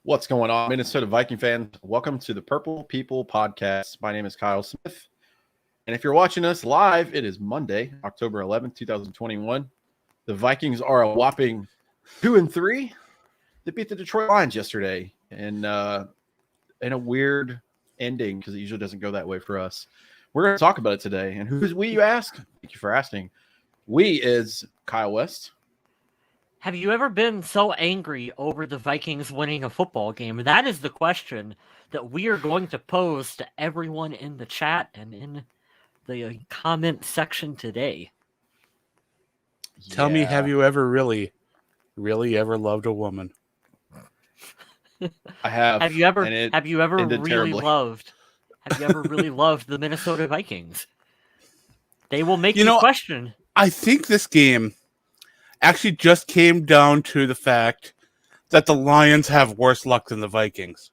What's going on, Minnesota Viking fans? Welcome to the Purple People Podcast. My name is Kyle Smith. And if you're watching us live, it is Monday, October 11th, 2021. The Vikings are a whopping 2-3. They beat the Detroit Lions yesterday in a weird ending because it usually doesn't go that way for us. We're going to talk about it today. And who's we, you ask? Thank you for asking. We is Kyle West. Have you ever been so angry over the Vikings winning a football game? That is the question that we are going to pose to everyone in the chat and in the comment section today. Tell me, have you ever really ever loved a woman? I have. Have you ever really loved the Minnesota Vikings? They will make you question. I think this game actually just came down to the fact that the Lions have worse luck than the Vikings.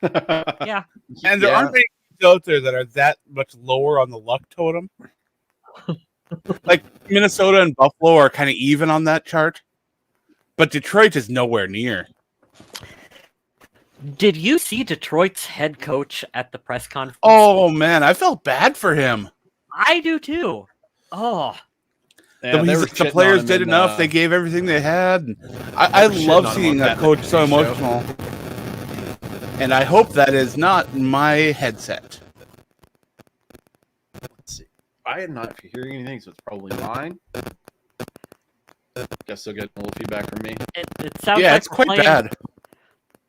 Yeah. And there aren't many teams out there that are that much lower on the luck totem. Like Minnesota and Buffalo are kind of even on that chart. But Detroit is nowhere near. Did you see Detroit's head coach at the press conference? Oh, man, I felt bad for him. I do too. Oh. Yeah, the players did enough. They gave everything they had. I love seeing a coach so emotional. And I hope that is not my headset. Let's see. I am not hearing anything, so it's probably mine. Guess they'll get a little feedback from me. It sounds like it's quite bad.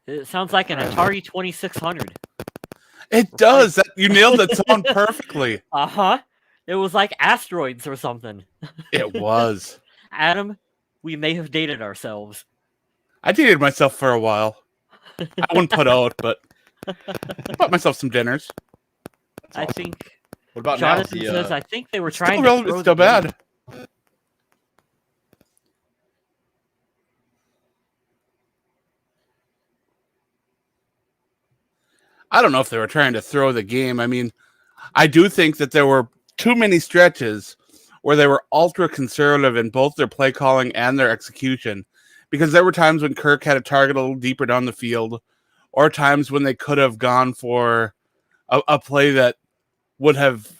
It sounds like an Atari 2600. It does. You nailed that sound perfectly. Uh-huh. It was like asteroids or something. It was. Adam, we may have dated ourselves. I dated myself for a while. I wouldn't put out, but I bought myself some dinners. I think. What about Jonathan now? says, I think they were trying to. It's still bad. I don't know if they were trying to throw the game. I mean, I do think that there were too many stretches where they were ultra conservative in both their play calling and their execution, because there were times when Kirk had a target a little deeper down the field, or times when they could have gone for a play that would have.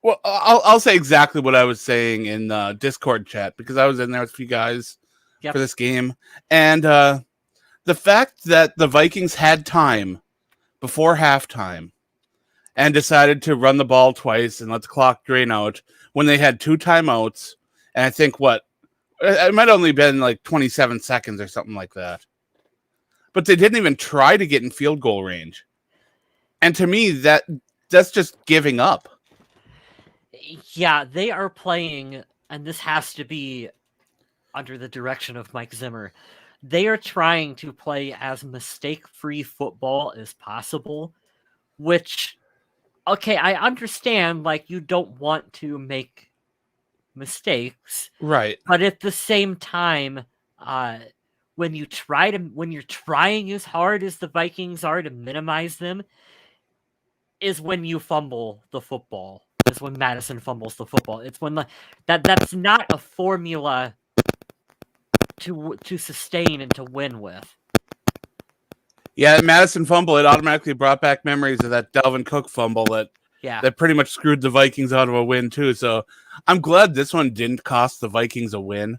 Well, I'll say exactly what I was saying in the Discord chat, because I was in there with a few guys for this game, and the fact that the Vikings had time before halftime and decided to run the ball twice and let the clock drain out when they had 2 timeouts. And I think it might only been like 27 seconds or something like that. But they didn't even try to get in field goal range. And to me, that's just giving up. Yeah, they are playing, and this has to be under the direction of Mike Zimmer. They are trying to play as mistake-free football as possible, which, okay, I understand, like, you don't want to make mistakes. Right. But at the same time, when you're trying as hard as the Vikings are to minimize them, is when you fumble the football. Is when Madison fumbles the football. It's when that's not a formula to sustain and to win with. Yeah, Madison fumble, it automatically brought back memories of that Dalvin Cook fumble that pretty much screwed the Vikings out of a win too. So I'm glad this one didn't cost the Vikings a win.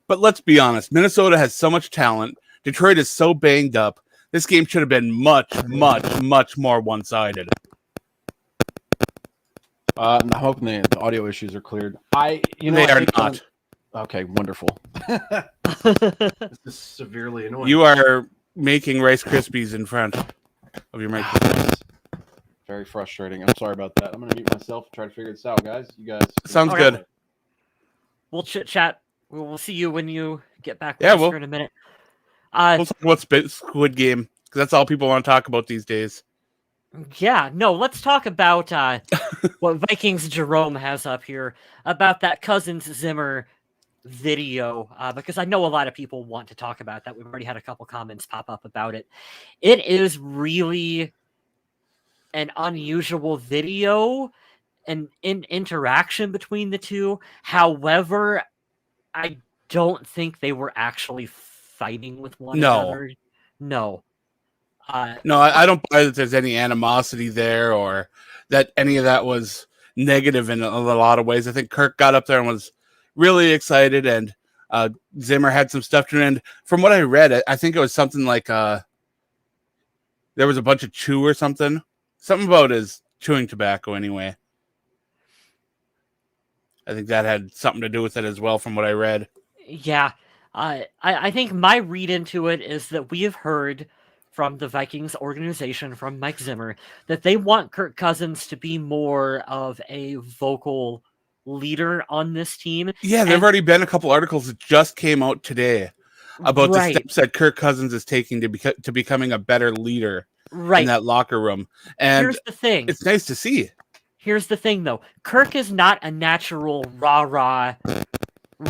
But let's be honest, Minnesota has so much talent. Detroit is so banged up. This game should have been much, much, much more one-sided. I'm hoping the audio issues are cleared. They are not. Okay, wonderful. This is severely annoying. You are making Rice Krispies in front of your microphone. Very frustrating. I'm sorry about that. I'm going to mute myself and try to figure this out, guys. You guys. Sounds good. We'll chit-chat. We'll see you when you get back with us in a minute. We'll talk about Squid Game, because that's all people want to talk about these days. Yeah, no, let's talk about what Vikings Jerome has up here about that Cousins Zimmer video, because I know a lot of people want to talk about that. We've already had a couple comments pop up about it. It is really an unusual video and interaction between the two. However, I don't think they were actually fighting with one another. No. No, I don't buy that there's any animosity there or that any of that was negative in a lot of ways. I think Kirk got up there and was really excited, and Zimmer had some stuff to. And from what I read, I think it was something like there was a bunch of chew or something about his chewing tobacco. Anyway, I think that had something to do with it as well, from what I read. Yeah, I think my read into it is that we have heard from the Vikings organization, from Mike Zimmer, that they want Kirk Cousins to be more of a vocal leader on this team. Yeah, there have already been a couple articles that just came out today about the steps that Kirk Cousins is taking to becoming a better leader in that locker room. And here's the thing. It's nice to see. Here's the thing, though. Kirk is not a natural rah-rah,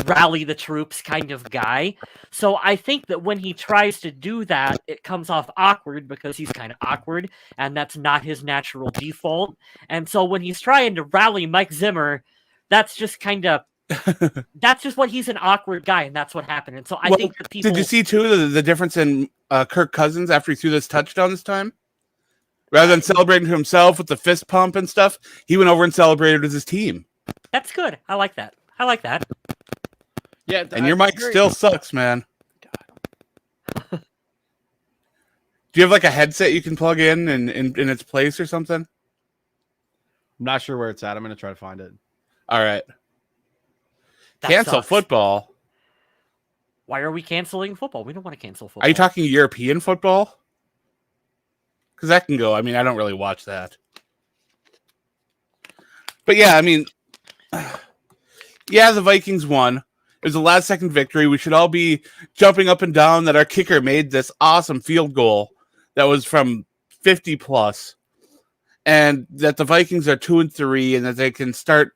rally the troops kind of guy. So I think that when he tries to do that, it comes off awkward because he's kind of awkward, and that's not his natural default. And so when he's trying to rally Mike Zimmer, that's just kind of that's just what he's an awkward guy, and that's what happened. And so I think that people... Did you see too the difference in Kirk Cousins after he threw this touchdown this time? Rather than celebrating to himself with the fist pump and stuff, he went over and celebrated with his team. That's good. I like that. Yeah, and your mic still sucks, man. Do you have like a headset you can plug in its place or something? I'm not sure where it's at. I'm going to try to find it. All right. Cancel football. Why are we canceling football? We don't want to cancel football. Are you talking European football? Because that can go. I mean, I don't really watch that. But yeah, I mean, yeah, the Vikings won. It was a last-second victory. We should all be jumping up and down that our kicker made this awesome field goal that was from 50+, and that the Vikings are 2-3, and that they can start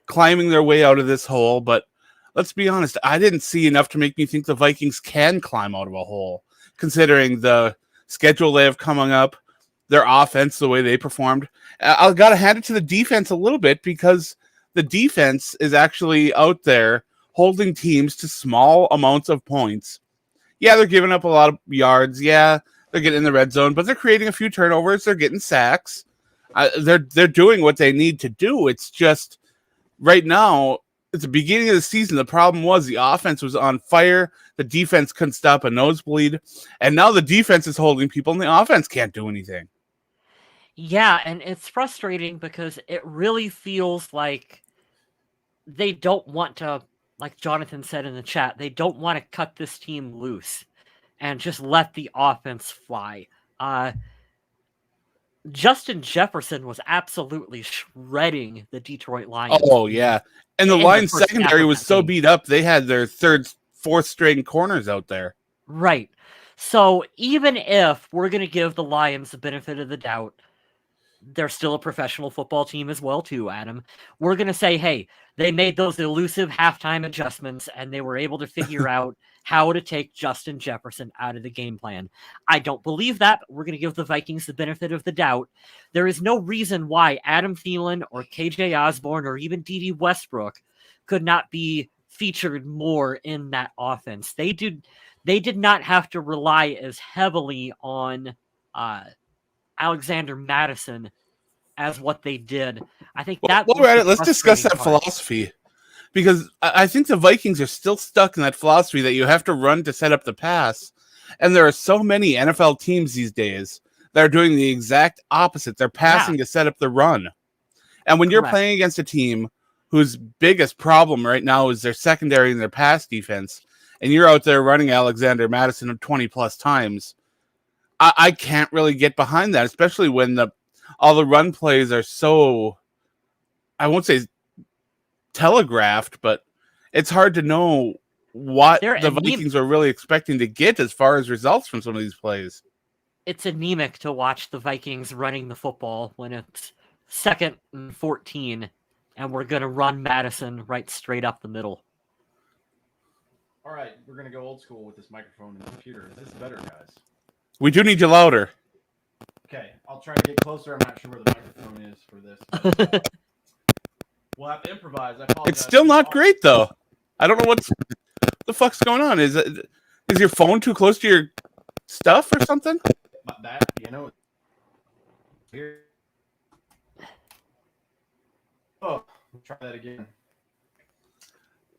climbing their way out of this hole. But let's be honest, I didn't see enough to make me think the Vikings can climb out of a hole, considering the schedule they have coming up, their offense, the way they performed. I got to hand it to the defense a little bit, because the defense is actually out there holding teams to small amounts of points. Yeah, they're giving up a lot of yards. Yeah, they're getting in the red zone, but they're creating a few turnovers. They're getting sacks. They're doing what they need to do. It's just right now, at the beginning of the season, the problem was the offense was on fire. The defense couldn't stop a nosebleed. And now the defense is holding people and the offense can't do anything. Yeah, and it's frustrating because it really feels like they don't want to, like Jonathan said in the chat, they don't want to cut this team loose and just let the offense fly. Justin Jefferson was absolutely shredding the Detroit Lions. Oh, yeah. And the Lions secondary was so beat up, they had their third, fourth string corners out there. Right. So even if we're going to give the Lions the benefit of the doubt, they're still a professional football team as well, too, Adam. We're going to say, hey, they made those elusive halftime adjustments, and they were able to figure out how to take Justin Jefferson out of the game plan. I don't believe that, but we're going to give the Vikings the benefit of the doubt. There is no reason why Adam Thielen or KJ Osborne or even D.D. Westbrook could not be featured more in that offense. They did not have to rely as heavily on Alexander Madison as what they did. I think that. Well, we're at it. Let's discuss that philosophy, because I think the Vikings are still stuck in that philosophy that you have to run to set up the pass. And there are so many NFL teams these days that are doing the exact opposite. They're passing to set up the run. And when you're playing against a team whose biggest problem right now is their secondary and their pass defense, and you're out there running Alexander Madison 20+ times, I can't really get behind that, especially when all the run plays are so, I won't say telegraphed, but it's hard to know what the Vikings are really expecting to get as far as results from some of these plays. It's anemic to watch the Vikings running the football when it's 2nd and 14, and we're going to run Madison right straight up the middle. All right, we're going to go old school with this microphone and computer. Is this better, guys? We do need you louder. Okay, I'll try to get closer. I'm not sure where the microphone is for this. We'll have to improvise. I apologize. It's still not great, though. I don't know what the fuck's going on. Is your phone too close to your stuff or something? that, here. Oh, let's try that again.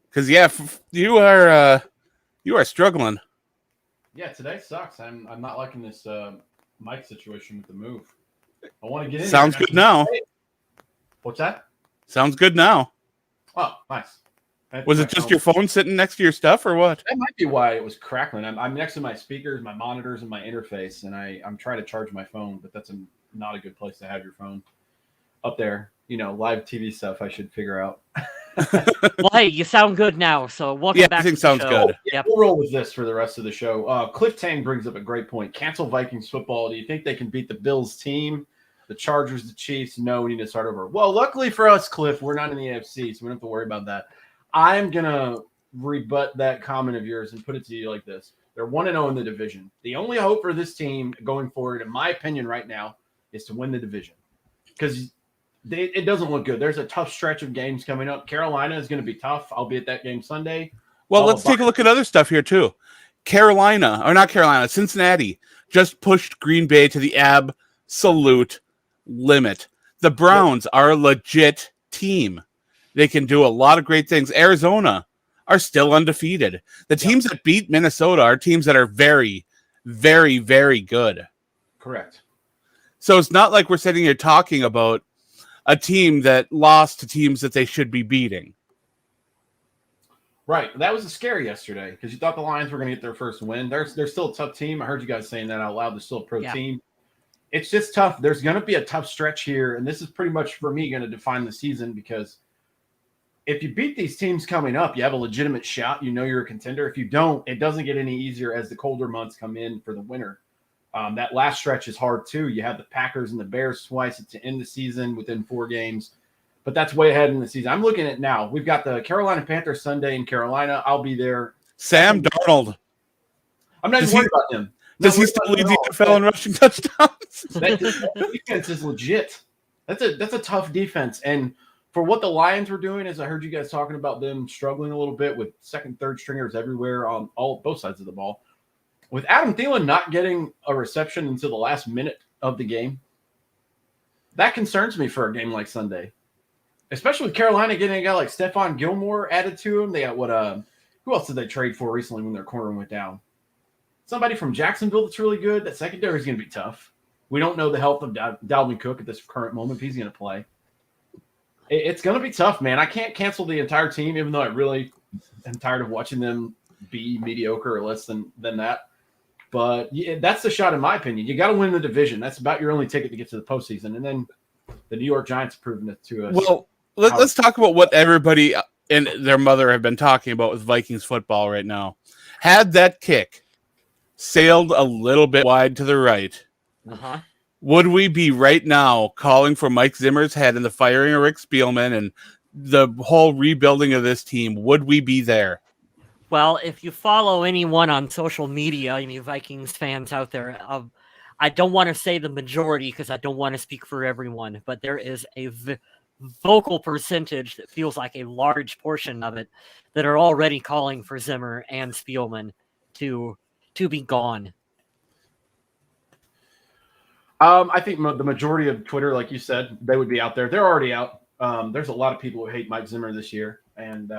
Because you are struggling. Yeah, today sucks. I'm not liking this mic situation with the move. I want to get in. Sounds good now. What's that? Sounds good now. Oh, nice. Was it just your phone sitting next to your stuff, or what? That might be why it was crackling. I'm next to my speakers, my monitors, and my interface, and I'm trying to charge my phone, but that's not a good place to have your phone up there. Live TV stuff I should figure out. Well, hey, you sound good now, so welcome back. Everything sounds good. Yeah, we'll roll with this for the rest of the show. Cliff Tang brings up a great point. Cancel Vikings football. Do you think they can beat the Bills team, the Chargers, the Chiefs? No, we need to start over. Well, luckily for us, Cliff, we're not in the AFC, so we don't have to worry about that. I'm going to rebut that comment of yours and put it to you like this. They're 1-0 in the division. The only hope for this team going forward, in my opinion right now, is to win the division. Because it doesn't look good. There's a tough stretch of games coming up. Carolina is going to be tough. I'll be at that game Sunday. Well, let's take a look at other stuff here, too. Cincinnati just pushed Green Bay to the absolute limit. The Browns are a legit team. They can do a lot of great things. Arizona are still undefeated. The teams that beat Minnesota are teams that are very, very, very good. Correct. So it's not like we're sitting here talking about a team that lost to teams that they should be beating. Right. That was a scary yesterday because you thought the Lions were going to get their first win. They're still a tough team. I heard you guys saying that out loud. They're still a pro team. It's just tough. There's going to be a tough stretch here, and this is pretty much, for me, going to define the season because if you beat these teams coming up, you have a legitimate shot. You're a contender. If you don't, it doesn't get any easier as the colder months come in for the winter. That last stretch is hard, too. You have the Packers and the Bears twice to end the season within 4 games. But that's way ahead in the season. I'm looking at now. We've got the Carolina Panthers Sunday in Carolina. I'll be there. Sam Darnold. I'm not even worried about him. Does he still lead the NFL in rushing touchdowns? That defense is legit. That's a tough defense. And for what the Lions were doing, as I heard you guys talking about them struggling a little bit with second, third stringers everywhere on both sides of the ball. With Adam Thielen not getting a reception until the last minute of the game, that concerns me for a game like Sunday. Especially with Carolina getting a guy like Stephon Gilmore added to him. They got who else did they trade for recently when their corner went down? Somebody from Jacksonville that's really good. That secondary is going to be tough. We don't know the health of Dalvin Cook at this current moment if he's going to play. It's going to be tough, man. I can't cancel the entire team, even though I really am tired of watching them be mediocre or less than that. But that's the shot, in my opinion. You got to win the division. That's about your only ticket to get to the postseason. And then the New York Giants have proven it to us. Well, let's talk about what everybody and their mother have been talking about with Vikings football right now. Had that kick sailed a little bit wide to the right, would we be right now calling for Mike Zimmer's head and the firing of Rick Spielman and the whole rebuilding of this team? Would we be there? Well, if you follow anyone on social media, any Vikings fans out there, I don't want to say the majority because I don't want to speak for everyone, but there is a vocal percentage that feels like a large portion of it that are already calling for Zimmer and Spielman to be gone. I think the majority of Twitter, like you said, they would be out there. They're already out. There's a lot of people who hate Mike Zimmer this year, and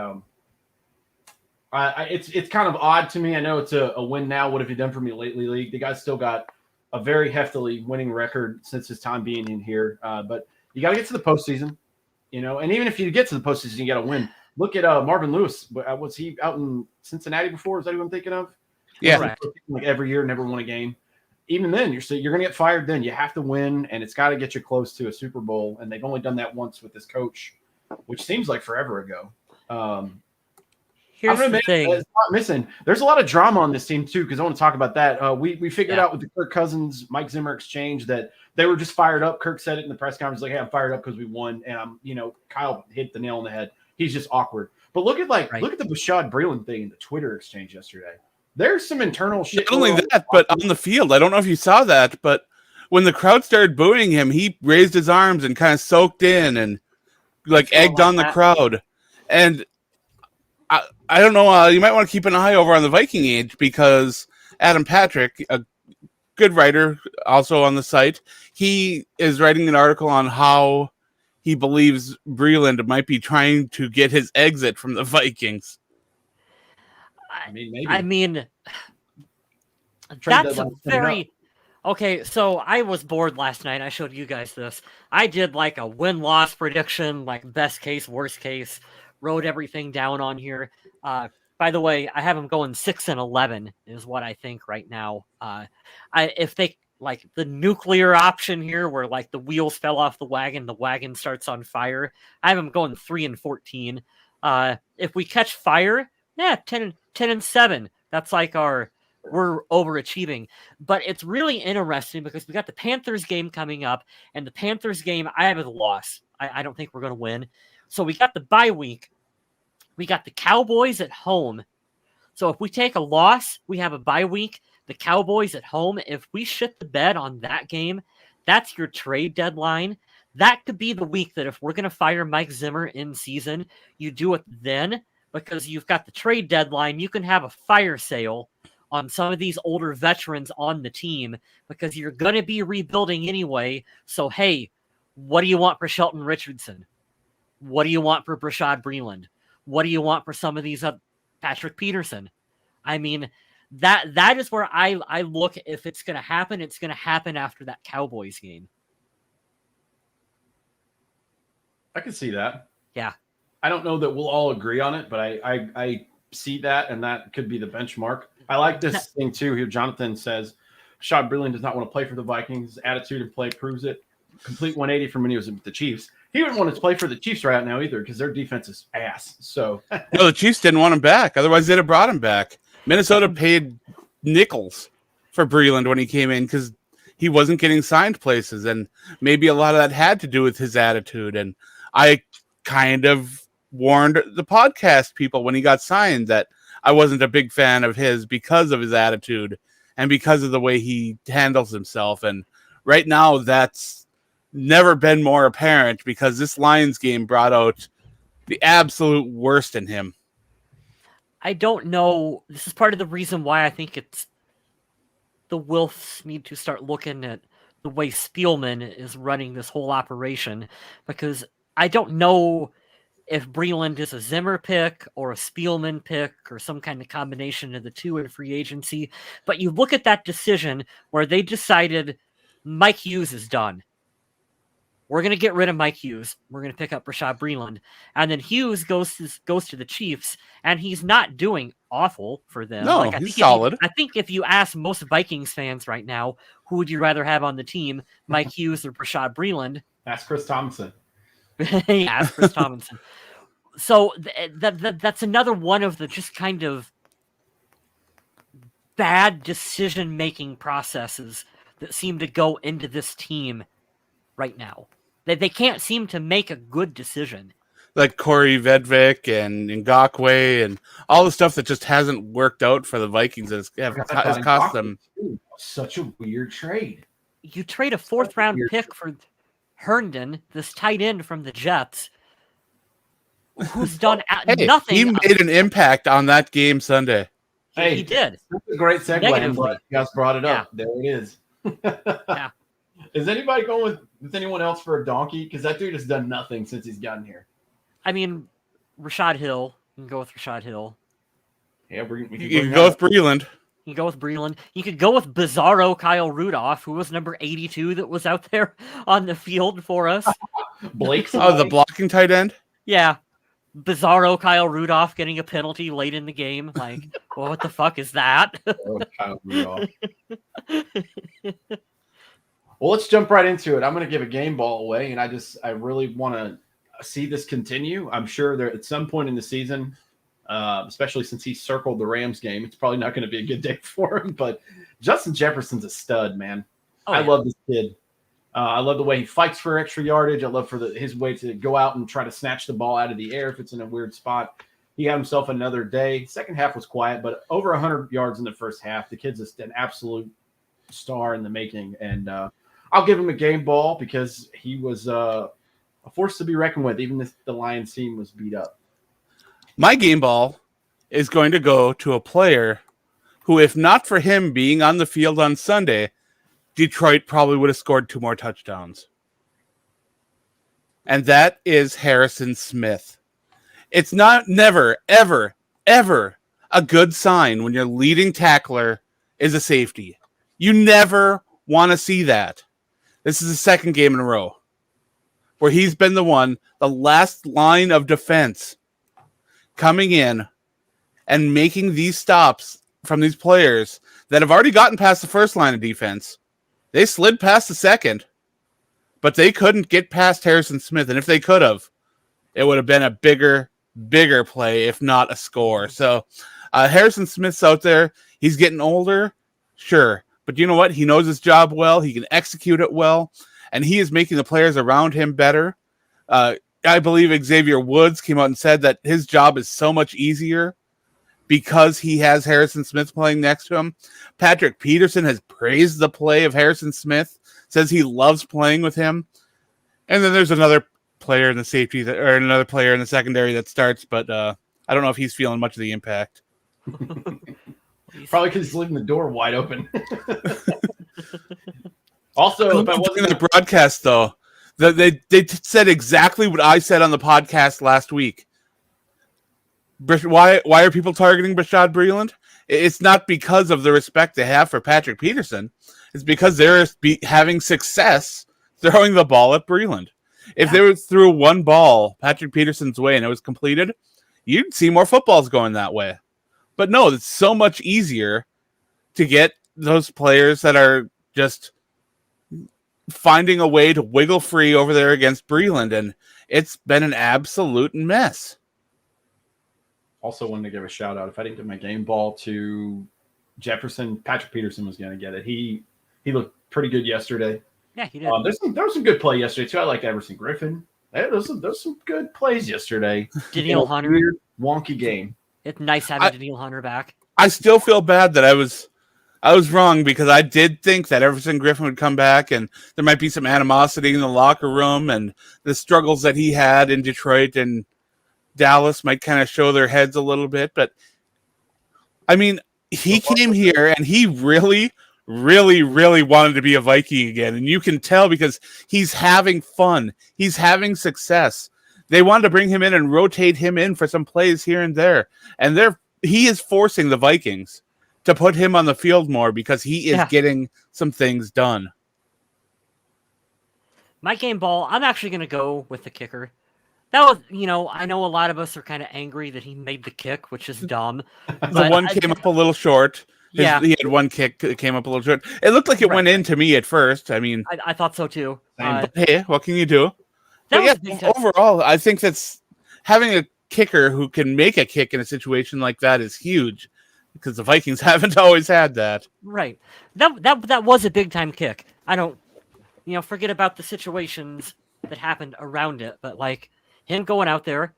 it's kind of odd to me. I know it's a win now. What have you done for me lately, league? The guy's still got a very heftily winning record since his time being in here. But you got to get to the postseason, and even if you get to the postseason, you got to win. Look at Marvin Lewis. Was he out in Cincinnati before? Is that who I'm thinking of? Yeah. Like every year, never won a game. Even then, you're going to get fired then. You have to win, and it's got to get you close to a Super Bowl. And they've only done that once with this coach, which seems like forever ago. Here's the thing. It's not missing. There's a lot of drama on this team, too, because I want to talk about that. We figured out with the Kirk Cousins, Mike Zimmer exchange that they were just fired up. Kirk said it in the press conference, like, hey, I'm fired up because we won. And Kyle hit the nail on the head. He's just awkward. But look at the Bashad Breeland thing in the Twitter exchange yesterday. There's some internal shit. Not only that, but on the field, I don't know if you saw that, but when the crowd started booing him, he raised his arms and kind of soaked in and egged on the crowd. And I don't know. You might want to keep an eye over on the Viking age because Adam Patrick, a good writer, also on the site. He is writing an article on how he believes Breland might be trying to get his exit from the Vikings. Maybe. I mean, Trade that's a deadline's coming up. very okay. So I was bored last night. I showed you guys this. I did like a win-loss prediction, like best case, worst case. Wrote everything down on here. By the way, I have them going 6-11 is what I think right now. If they like the nuclear option here, where like the wheels fell off the wagon starts on fire. I have them going 3-14. If we catch fire, yeah, 10-7. That's like we're overachieving. But it's really interesting because we got the Panthers game coming up, and the Panthers game I have a loss. I don't think we're going to win. So we got the bye week. We got the Cowboys at home. So if we take a loss, we have a bye week. The Cowboys at home. If we shit the bed on that game, that's your trade deadline. That could be the week that if we're going to fire Mike Zimmer in season, you do it then because you've got the trade deadline. You can have a fire sale on some of these older veterans on the team because you're going to be rebuilding anyway. So, hey, what do you want for Shelton Richardson? What do you want for Brashad Breeland? What do you want for some of these Patrick Peterson? I mean, that is where I look. If it's going to happen, it's going to happen after that Cowboys game. I can see that. Yeah. I don't know that we'll all agree on it, but I see that, and that could be the benchmark. I like this thing too here. Jonathan says, Rashad Breeland does not want to play for the Vikings. His attitude and play proves it. Complete 180 from when he was with the Chiefs. He wouldn't want to play for the Chiefs right now either because their defense is ass. So no, the Chiefs didn't want him back. Otherwise, they'd have brought him back. Minnesota paid nickels for Breeland when he came in because he wasn't getting signed places, and maybe a lot of that had to do with his attitude. And I kind of warned the podcast people when he got signed that I wasn't a big fan of his because of his attitude and because of the way he handles himself. And right now, that's never been more apparent because this Lions game brought out the absolute worst in him. I don't know. This is part of the reason why I think it's the Wilfs need to start looking at the way Spielman is running this whole operation, because I don't know if Breeland is a Zimmer pick or a Spielman pick or some kind of combination of the two in free agency. But you look at that decision where they decided Mike Hughes is done. We're going to get rid of Mike Hughes. We're going to pick up Rashad Breeland. And then Hughes goes to the Chiefs, and he's not doing awful for them. No, he's solid. I think if you ask most Vikings fans right now, who would you rather have on the team, Mike Hughes or Rashad Breeland? Ask Chris Tomlinson. Yeah, ask Chris Tomlinson. So that's another one of the just kind of bad decision-making processes that seem to go into this team right now. They can't seem to make a good decision. Like Corey Vedvik and Ngakwe and all the stuff that just hasn't worked out for the Vikings has cost them. Such a weird trade. You trade a fourth-round pick for Herndon, this tight end from the Jets, who's done nothing. He made an impact on that game Sunday. Hey, he did. That's a great segue. Negatively. You guys brought it up. Yeah. There it is. Yeah. Is anybody going with anyone else for a donkey? Because that dude has done nothing since he's gotten here. I mean, Rashad Hill. You can go with Rashad Hill. Yeah, you can go with Breeland. You can go with Breeland. You could go with Bizarro Kyle Rudolph, who was number 82 that was out there on the field for us. Blake. Oh, the blocking tight end? Yeah. Bizarro Kyle Rudolph getting a penalty late in the game. Like, well, what the fuck is that? Oh, Kyle Rudolph. Well, let's jump right into it. I'm going to give a game ball away, and I really want to see this continue. I'm sure there at some point in the season, especially since he circled the Rams game, it's probably not going to be a good day for him. But Justin Jefferson's a stud, man. Oh, I love this kid. I love the way he fights for extra yardage. I love his way to go out and try to snatch the ball out of the air if it's in a weird spot. He had himself another day. Second half was quiet, but over 100 yards in the first half. The kid's just an absolute star in the making, and I'll give him a game ball because he was a force to be reckoned with, even if the Lions team was beat up. My game ball is going to go to a player who, if not for him being on the field on Sunday, Detroit probably would have scored 2 more touchdowns. And that is Harrison Smith. It's never, ever, ever a good sign when your leading tackler is a safety. You never want to see that. This is the second game in a row where he's been the last line of defense coming in and making these stops from these players that have already gotten past the first line of defense. They slid past the second, but they couldn't get past Harrison Smith. And if they could have, it would have been a bigger play, if not a score. So Harrison Smith's out there. He's getting older, sure. But you know what? He knows his job well. He can execute it well. And he is making the players around him better. I believe Xavier Woods came out and said that his job is so much easier because he has Harrison Smith playing next to him. Patrick Peterson has praised the play of Harrison Smith, says he loves playing with him. And then there's another player in the safety or another player in the secondary that starts, but I don't know if he's feeling much of the impact. Probably because he's leaving the door wide open. Also, if I wasn't in the broadcast, though, they said exactly what I said on the podcast last week. Why are people targeting Bashaud Breeland? It's not because of the respect they have for Patrick Peterson. It's because they're having success throwing the ball at Breeland. If they threw one ball Patrick Peterson's way and it was completed, you'd see more footballs going that way. But no, it's so much easier to get those players that are just finding a way to wiggle free over there against Breeland, and it's been an absolute mess. Also wanted to give a shout out. If I didn't give my game ball to Jefferson, Patrick Peterson was going to get it. He looked pretty good yesterday. Yeah, he did. There was some good play yesterday too. I like Everson Griffin. There's some good plays yesterday. Danielle Hunter, weird, wonky game. It's nice having Danielle Hunter back. I still feel bad that I was wrong because I did think that Everson Griffin would come back and there might be some animosity in the locker room and the struggles that he had in Detroit and Dallas might kind of show their heads a little bit. But I mean, he came here and he really, really, really wanted to be a Viking again. And you can tell because he's having fun. He's having success. They wanted to bring him in and rotate him in for some plays here and there. And he is forcing the Vikings to put him on the field more because he is getting some things done. My game ball, I'm actually going to go with the kicker. That was, I know a lot of us are kind of angry that he made the kick, which is dumb. The one came up a little short. He had one kick that came up a little short. It looked like it went in to me at first. I mean, I thought so too. But hey, what can you do? Overall, I think that's having a kicker who can make a kick in a situation like that is huge because the Vikings haven't always had that. Right. That was a big time kick. I don't, forget about the situations that happened around it, but like him going out there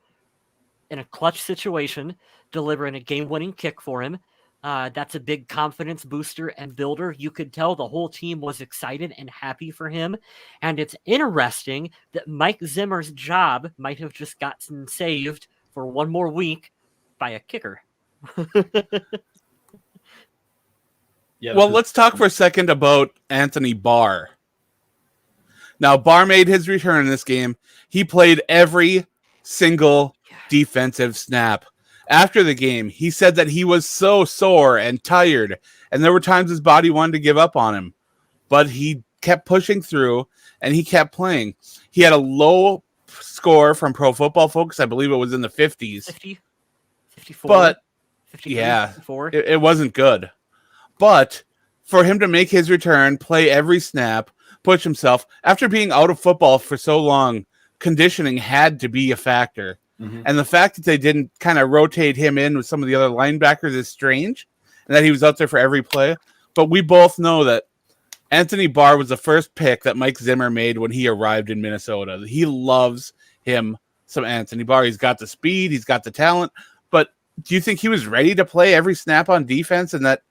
in a clutch situation, delivering a game-winning kick for him. That's a big confidence booster and builder. You could tell the whole team was excited and happy for him. And it's interesting that Mike Zimmer's job might have just gotten saved for one more week by a kicker. Well, let's talk for a second about Anthony Barr. Now, Barr made his return in this game. He played every single defensive snap. After the game, he said that he was so sore and tired, and there were times his body wanted to give up on him. But he kept pushing through, and he kept playing. He had a low score from Pro Football Focus. I believe it was in the 50s. 50? 54? But, 53, yeah, 54? It wasn't good. But for him to make his return, play every snap, push himself, after being out of football for so long, conditioning had to be a factor. Mm-hmm. And the fact that they didn't kind of rotate him in with some of the other linebackers is strange, and that he was out there for every play. But we both know that Anthony Barr was the first pick that Mike Zimmer made when he arrived in Minnesota. He loves him some Anthony Barr. He's got the speed, he's got the talent. But do you think he was ready to play every snap on defense and that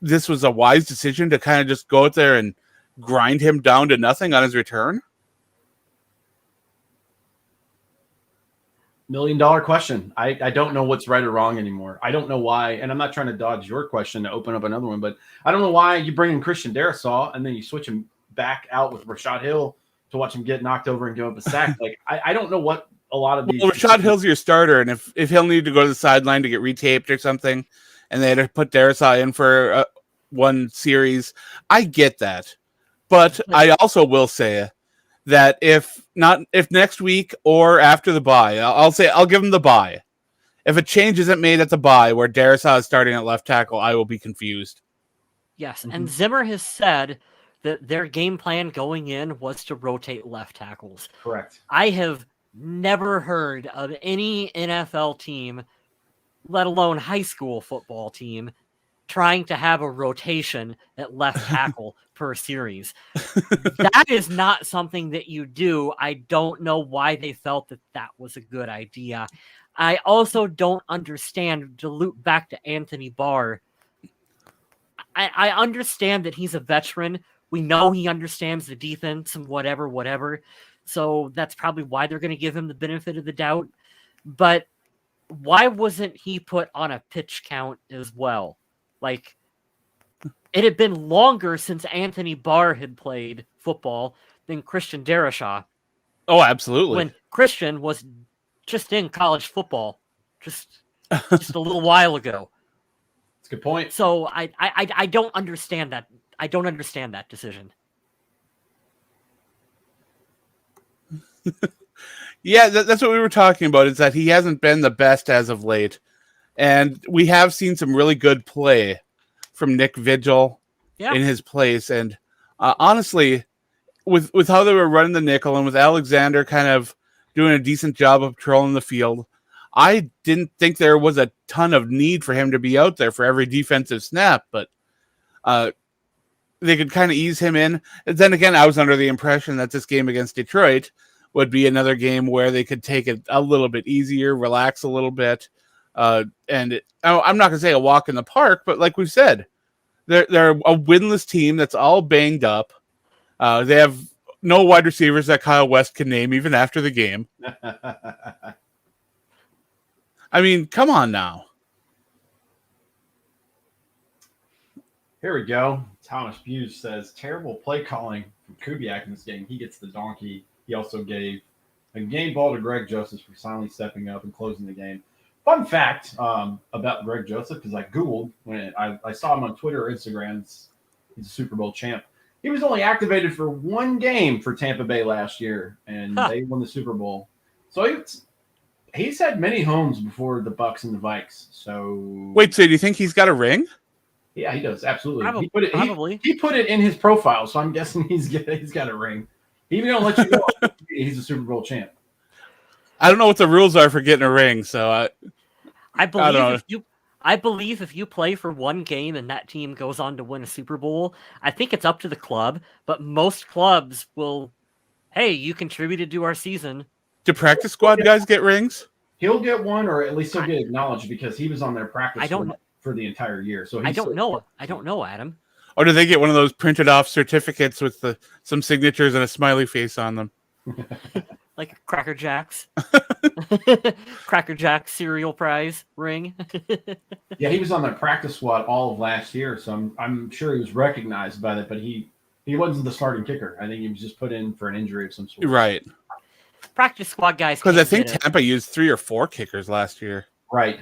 this was a wise decision to kind of just go out there and grind him down to nothing on his return? $1 million question. I don't know what's right or wrong anymore. I don't know why, and I'm not trying to dodge your question to open up another one, but I don't know why you bring in Christian Darrisaw and then you switch him back out with Rashad Hill to watch him get knocked over and give up a sack. Like I don't know what a lot of these. Well, Rashad Hill's your starter, and if he'll need to go to the sideline to get retaped or something, and they had to put Darrisaw in for one series, I get that. But I also will say that if next week or after the bye, I'll give him the bye. If a change isn't made at the bye where Darrisaw is starting at left tackle, I will be confused. Yes, and Zimmer has said that their game plan going in was to rotate left tackles. Correct. I have never heard of any NFL team, let alone high school football team, trying to have a rotation at left tackle per series. That is not something that you do. I don't know why they felt that that was a good idea. I also don't understand, to loop back to Anthony Barr, I understand that he's a veteran. We know he understands the defense and whatever. So that's probably why they're going to give him the benefit of the doubt. But why wasn't he put on a pitch count as well? Like, it had been longer since Anthony Barr had played football than Christian Darrisaw. Oh, absolutely. When Christian was just in college football just a little while ago. That's a good point. So I don't understand that. I don't understand that decision. Yeah, that's what we were talking about, is that he hasn't been the best as of late. And we have seen some really good play from Nick Vigil in his place. And honestly, with how they were running the nickel and with Alexander kind of doing a decent job of patrolling the field, I didn't think there was a ton of need for him to be out there for every defensive snap. But they could kind of ease him in. And then again, I was under the impression that this game against Detroit would be another game where they could take it a little bit easier, relax a little bit. I'm not going to say a walk in the park, but like we said, they're a winless team that's all banged up. They have no wide receivers that Kyle West can name even after the game. I mean, come on now. Here we go. Thomas Buse says, terrible play calling from Kubiak in this game. He gets the donkey. He also gave a game ball to Greg Joseph for finally stepping up and closing the game. Fun fact about Greg Joseph, because I Googled when I saw him on Twitter or Instagram. He's a Super Bowl champ. He was only activated for one game for Tampa Bay last year, and they won the Super Bowl. So he's had many homes before the Bucs and the Vikes. So wait, so do you think he's got a ring? Yeah, he does. Absolutely. Probably. He put it in his profile, so I'm guessing he's got a ring. He even gonna let you know he's a Super Bowl champ. I don't know what the rules are for getting a ring, so I believe if you play for one game and that team goes on to win a Super Bowl, I think it's up to the club, but most clubs will, hey, you contributed to our season. Do practice squad guys get rings? He'll get one, or at least he'll get acknowledged because he was on their practice squad for the entire year. So I don't know, Adam. Or do they get one of those printed off certificates with some signatures and a smiley face on them? Like Cracker Jacks. Cracker Jack cereal prize ring. Yeah, he was on their practice squad all of last year, so I'm sure he was recognized by that, but he wasn't the starting kicker. I think he was just put in for an injury of some sort. Right. Practice squad guys. Because I think Tampa used 3 or 4 kickers last year. Right.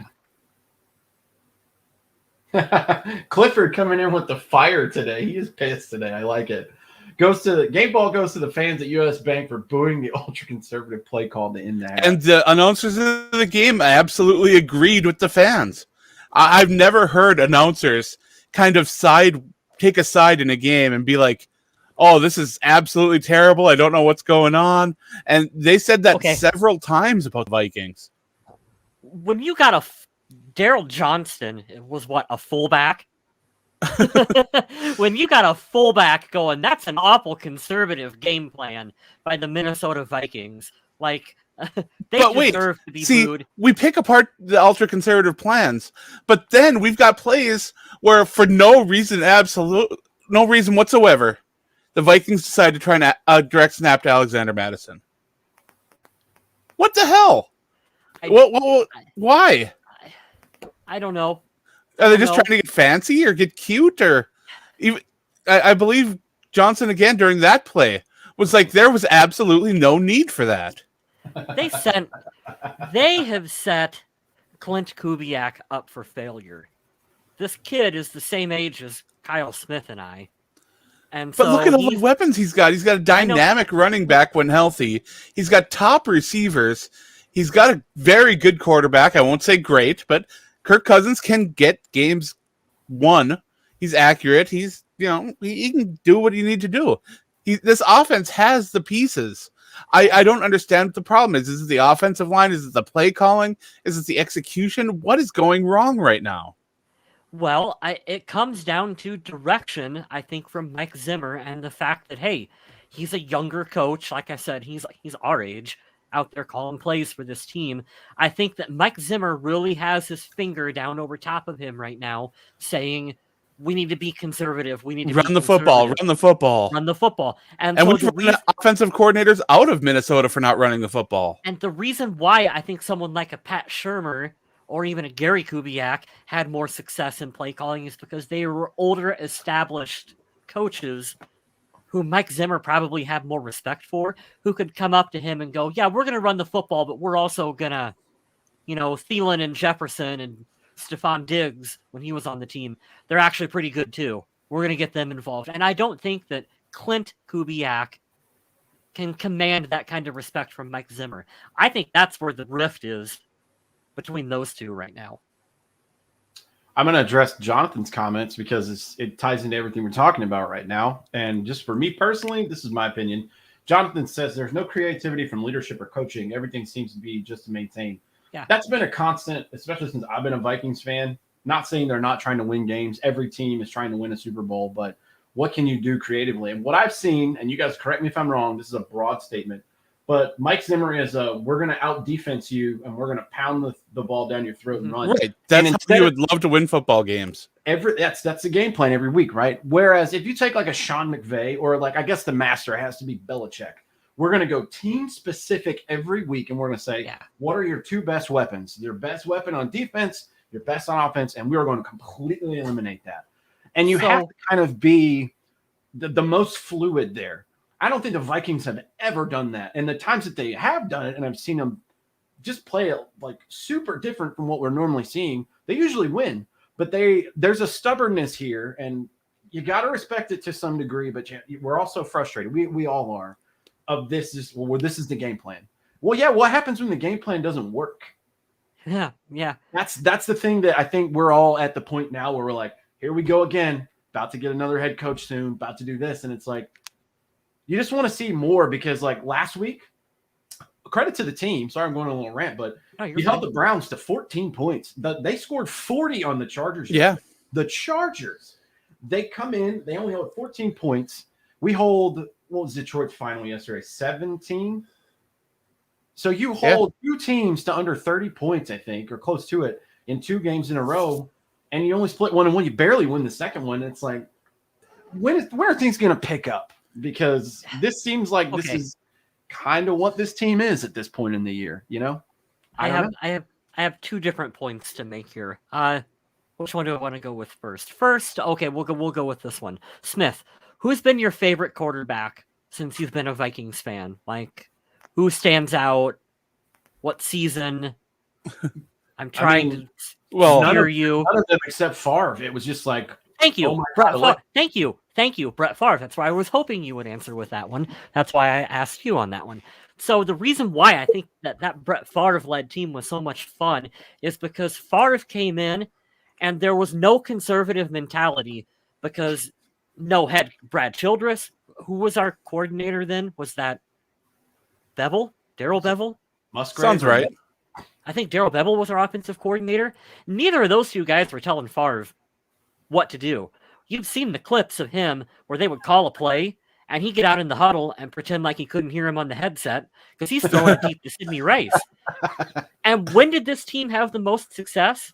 Clifford coming in with the fire today. He is pissed today. I like it. Game ball goes to the fans at US Bank for booing the ultra conservative play call to end the half. And the announcers of the game absolutely agreed with the fans. I've never heard announcers kind of take a side in a game and be like, "Oh, this is absolutely terrible. I don't know what's going on." And they said that several times about the Vikings. When you got Daryl Johnston was a fullback? When you got a fullback going, that's an awful conservative game plan by the Minnesota Vikings. Like, they deserve to be booed. We pick apart the ultra-conservative plans, but then we've got plays where for no reason whatsoever, the Vikings decide to try and direct snap to Alexander Madison. What the hell? Why? I don't know. Are they just trying to get fancy or get cute? Or even, I believe Johnson again during that play was like, there was absolutely no need for that. They have set Clint Kubiak up for failure. This kid is the same age as Kyle Smith and I. And But look at all the weapons he's got. He's got a dynamic running back when healthy. He's got top receivers. He's got a very good quarterback. I won't say great, but Kirk Cousins can get games won. He's accurate. He's, he can do what you need to do. This offense has the pieces. I don't understand what the problem is. Is it the offensive line? Is it the play calling? Is it the execution? What is going wrong right now? Well, it comes down to direction, I think, from Mike Zimmer and the fact that, hey, he's a younger coach. Like I said, he's our age out there calling plays for this team. I think that Mike Zimmer really has his finger down over top of him right now, saying, we need to be conservative. We need to run the football. And so we've run offensive coordinators out of Minnesota for not running the football. And the reason why I think someone like a Pat Shurmur or even a Gary Kubiak had more success in play calling is because they were older, established coaches who Mike Zimmer probably had more respect for, who could come up to him and go, yeah, we're going to run the football, but we're also going to, Thielen and Jefferson and Stephon Diggs, when he was on the team, they're actually pretty good too. We're going to get them involved. And I don't think that Clint Kubiak can command that kind of respect from Mike Zimmer. I think that's where the rift is between those two right now. I'm going to address Jonathan's comments because it ties into everything we're talking about right now. And just for me personally, this is my opinion. Jonathan says there's no creativity from leadership or coaching. Everything seems to be just to maintain. Yeah. That's been a constant, especially since I've been a Vikings fan. Not saying they're not trying to win games. Every team is trying to win a Super Bowl, but what can you do creatively? And what I've seen, and you guys correct me if I'm wrong, this is a broad statement, but Mike Zimmer is we're going to out-defense you, and we're going to pound the ball down your throat and run. Right. That's how you would love to win football games. That's the game plan every week, right? Whereas if you take like a Sean McVay or like I guess the master has to be Belichick, we're going to go team-specific every week, and we're going to say, what are your two best weapons? Your best weapon on defense, your best on offense, and we are going to completely eliminate that. And you have to kind of be the most fluid there. I don't think the Vikings have ever done that. And the times that they have done it, and I've seen them just play it like super different from what we're normally seeing, they usually win. But there's a stubbornness here, and you got to respect it to some degree, but we're also frustrated. We all are. This is the game plan. Well, yeah, what happens when the game plan doesn't work? Yeah. That's the thing that I think we're all at the point now where we're like, here we go again, about to get another head coach soon, about to do this. And it's like, you just want to see more because like last week, credit to the team. Sorry, I'm going on a little rant, but you held the Browns to 14 points. They scored 40 on the Chargers. Yeah. The Chargers, they come in, they only held 14 points. We hold, what was Detroit's final yesterday? 17? So you hold two teams to under 30 points, I think, or close to it in 2 games in a row, and you only split 1-1. You barely win the second one. It's like, where are things going to pick up? Because this seems like this is kind of what this team is at this point in the year, I have 2 different points to make here. Which one do I want to go with first? We'll go with this one. Smith, who's been your favorite quarterback since you've been a Vikings fan? Like, who stands out? What season? I'm trying to hear you. None of them except Favre. It was just like, thank you, Brett Favre. Thank you, Brett Favre. That's why I was hoping you would answer with that one. That's why I asked you on that one. So the reason why I think that Brett Favre-led team was so much fun is because Favre came in and there was no conservative mentality because had Brad Childress, who was our coordinator then? Was that Bevel? Darrell Bevel? Musgrave. Sounds right. I think Darrell Bevel was our offensive coordinator. Neither of those 2 guys were telling Favre what to do. You've seen the clips of him where they would call a play and he'd get out in the huddle and pretend like he couldn't hear him on the headset because he's throwing it deep to Sidney Rice. And when did this team have the most success?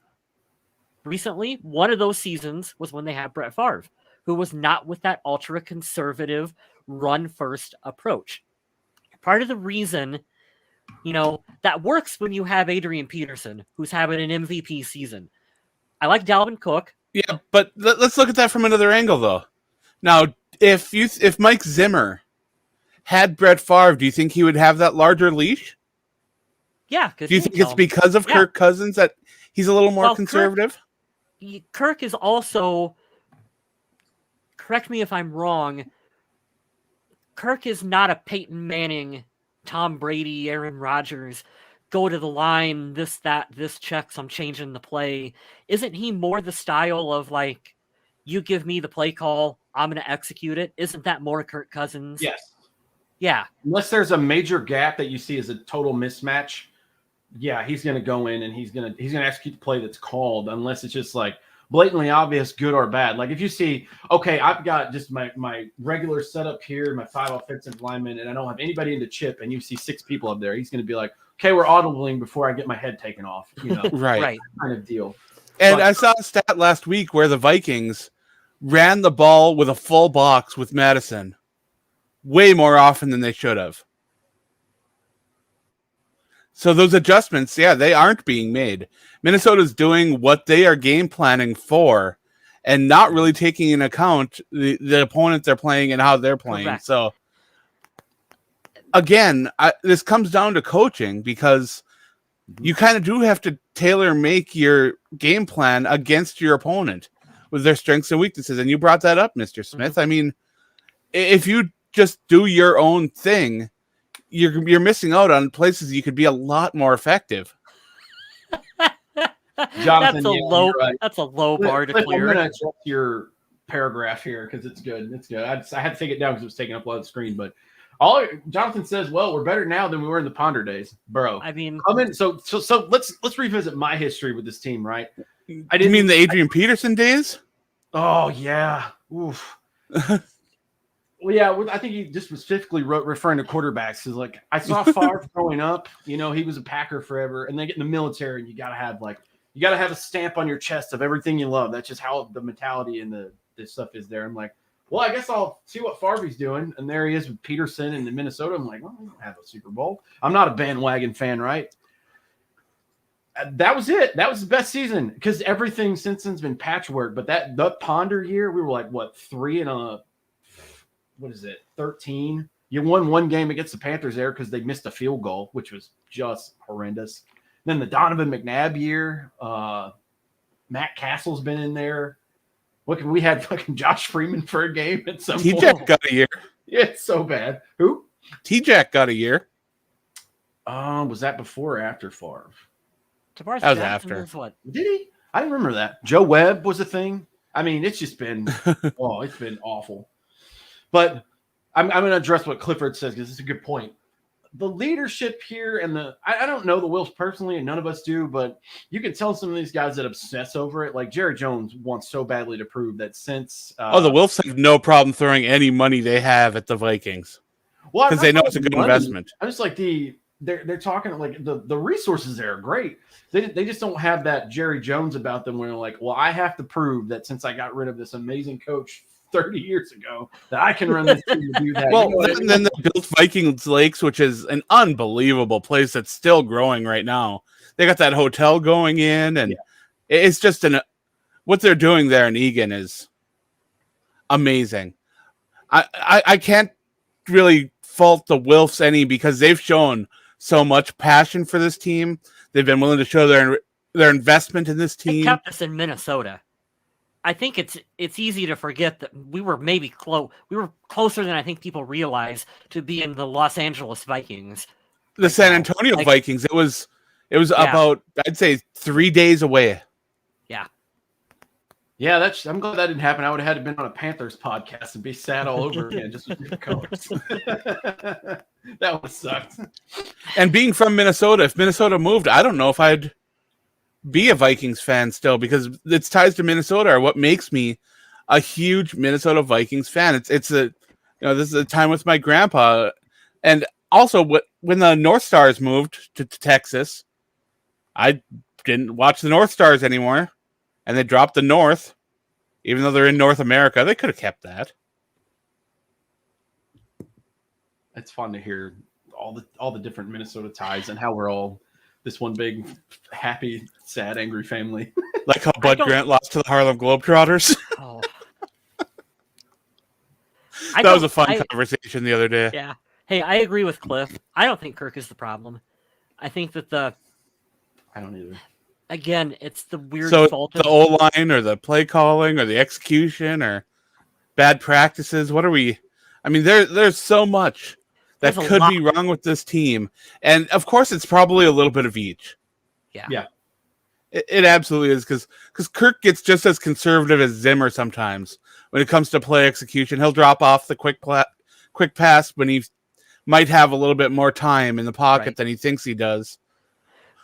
Recently, one of those seasons was when they had Brett Favre, who was not with that ultra-conservative run-first approach. Part of the reason That works when you have Adrian Peterson, who's having an MVP season. I like Dalvin Cook. Yeah, but let's look at that from another angle, though. Now, if Mike Zimmer had Brett Favre, do you think he would have that larger leash? Yeah. Do you think it's because of Kirk Cousins that he's a little more conservative? Kirk is also, correct me if I'm wrong, Kirk is not a Peyton Manning, Tom Brady, Aaron Rodgers, go to the line, this checks, I'm changing the play. Isn't he more the style of like, you give me the play call, I'm going to execute it? Isn't that more Kirk Cousins? Yes. Yeah. Unless there's a major gap that you see as a total mismatch, yeah, he's going to go in and he's going to execute the play that's called, unless it's just like blatantly obvious, good or bad. Like if you see, okay, I've got just my regular setup here, my 5 offensive linemen, and I don't have anybody in the chip, and you see 6 people up there, he's going to be like, okay, we're audibling before I get my head taken off, right, kind of deal. And I saw a stat last week where the Vikings ran the ball with a full box with Madison way more often than they should have. So those adjustments, they aren't being made. Minnesota's doing what they are game planning for and not really taking into account the opponent they're playing and how they're playing. Correct. So again, this comes down to coaching, because you kind of do have to tailor make your game plan against your opponent with their strengths and weaknesses. And you brought that up, Mr. Smith. Mm-hmm. I mean, if you just do your own thing, you're missing out on places you could be a lot more effective. Jonathan, that's a low bar to clear. I'm going to interrupt your paragraph here because it's good. It's good. I had to take it down because it was taking up a lot of the screen. But Jonathan says, well, we're better now than we were in the Ponder days, bro. I mean, so let's revisit my history with this team, right? You mean the Adrian Peterson days? Oh yeah. Oof. Well, yeah, I think he just specifically referring to quarterbacks, because like I saw Favre growing up. He was a Packer forever, and then get in the military, and you gotta have a stamp on your chest of everything you love. That's just how the mentality and this stuff is there. I'm like, well, I guess I'll see what Favre's doing, and there he is with Peterson and Minnesota. I'm like, well, we don't have a Super Bowl. I'm not a bandwagon fan, right? That was it. That was the best season, because everything since then's been patchwork. But the Ponder year, we were like, what, 13? You won one game against the Panthers there because they missed a field goal, which was just horrendous. Then the Donovan McNabb year, Matt Castle's been in there. We had fucking Josh Freeman for a game at some point. T-Jack got a year. Yeah, it's so bad. Who? T-Jack got a year. Was that before or after Favre? That was after. What? Did he? I didn't remember that. Joe Webb was a thing. I mean, it's just been it's been awful. But I'm going to address what Clifford says, because it's a good point. The leadership here and I don't know the Wilfs personally, and none of us do, but you can tell some of these guys that obsess over it. Like Jerry Jones wants so badly to prove that since the Wilfs have no problem throwing any money they have at the Vikings, because they know it's a good investment. I'm just like they're talking like the resources there are great. They just don't have that Jerry Jones about them where they're like, well, I have to prove that since I got rid of this amazing coach 30 years ago that I can run this team to do that. Well, then they built Vikings Lakes, which is an unbelievable place that's still growing right now. They got that hotel going in, and it's just what they're doing there in Egan is amazing. I can't really fault the Wilfs any, because they've shown so much passion for this team. They've been willing to show their investment in this team. They kept us in Minnesota. I think it's easy to forget that we were maybe close. We were closer than I think people realize to be in the Los Angeles Vikings. The San Antonio Vikings. It was about, I'd say, 3 days away. Yeah. Yeah, I'm glad that didn't happen. I would have had to been on a Panthers podcast and be sad all over again, just with different colors. That would have sucked. And being from Minnesota, if Minnesota moved, I don't know if I'd be a Vikings fan still, because its ties to Minnesota are what makes me a huge Minnesota Vikings fan. It's this is a time with my grandpa, and also when the North Stars moved to Texas, I didn't watch the North Stars anymore, and they dropped the North, even though they're in North America. They could have kept that. It's fun to hear all the different Minnesota ties and how we're all this one big happy, sad, angry family. Like how Bud Grant lost to the Harlem Globetrotters. Oh. That was a fun conversation the other day. Yeah. Hey, I agree with Cliff. I don't think Kirk is the problem. I think that I don't either. Again, it's the weird fault of the O-line or the play calling or the execution or bad practices. What are we? I mean, there's so much that could be wrong with this team. And, of course, it's probably a little bit of each. Yeah. It absolutely is because Kirk gets just as conservative as Zimmer sometimes when it comes to play execution. He'll drop off the quick pass when he might have a little bit more time in the pocket than he thinks he does.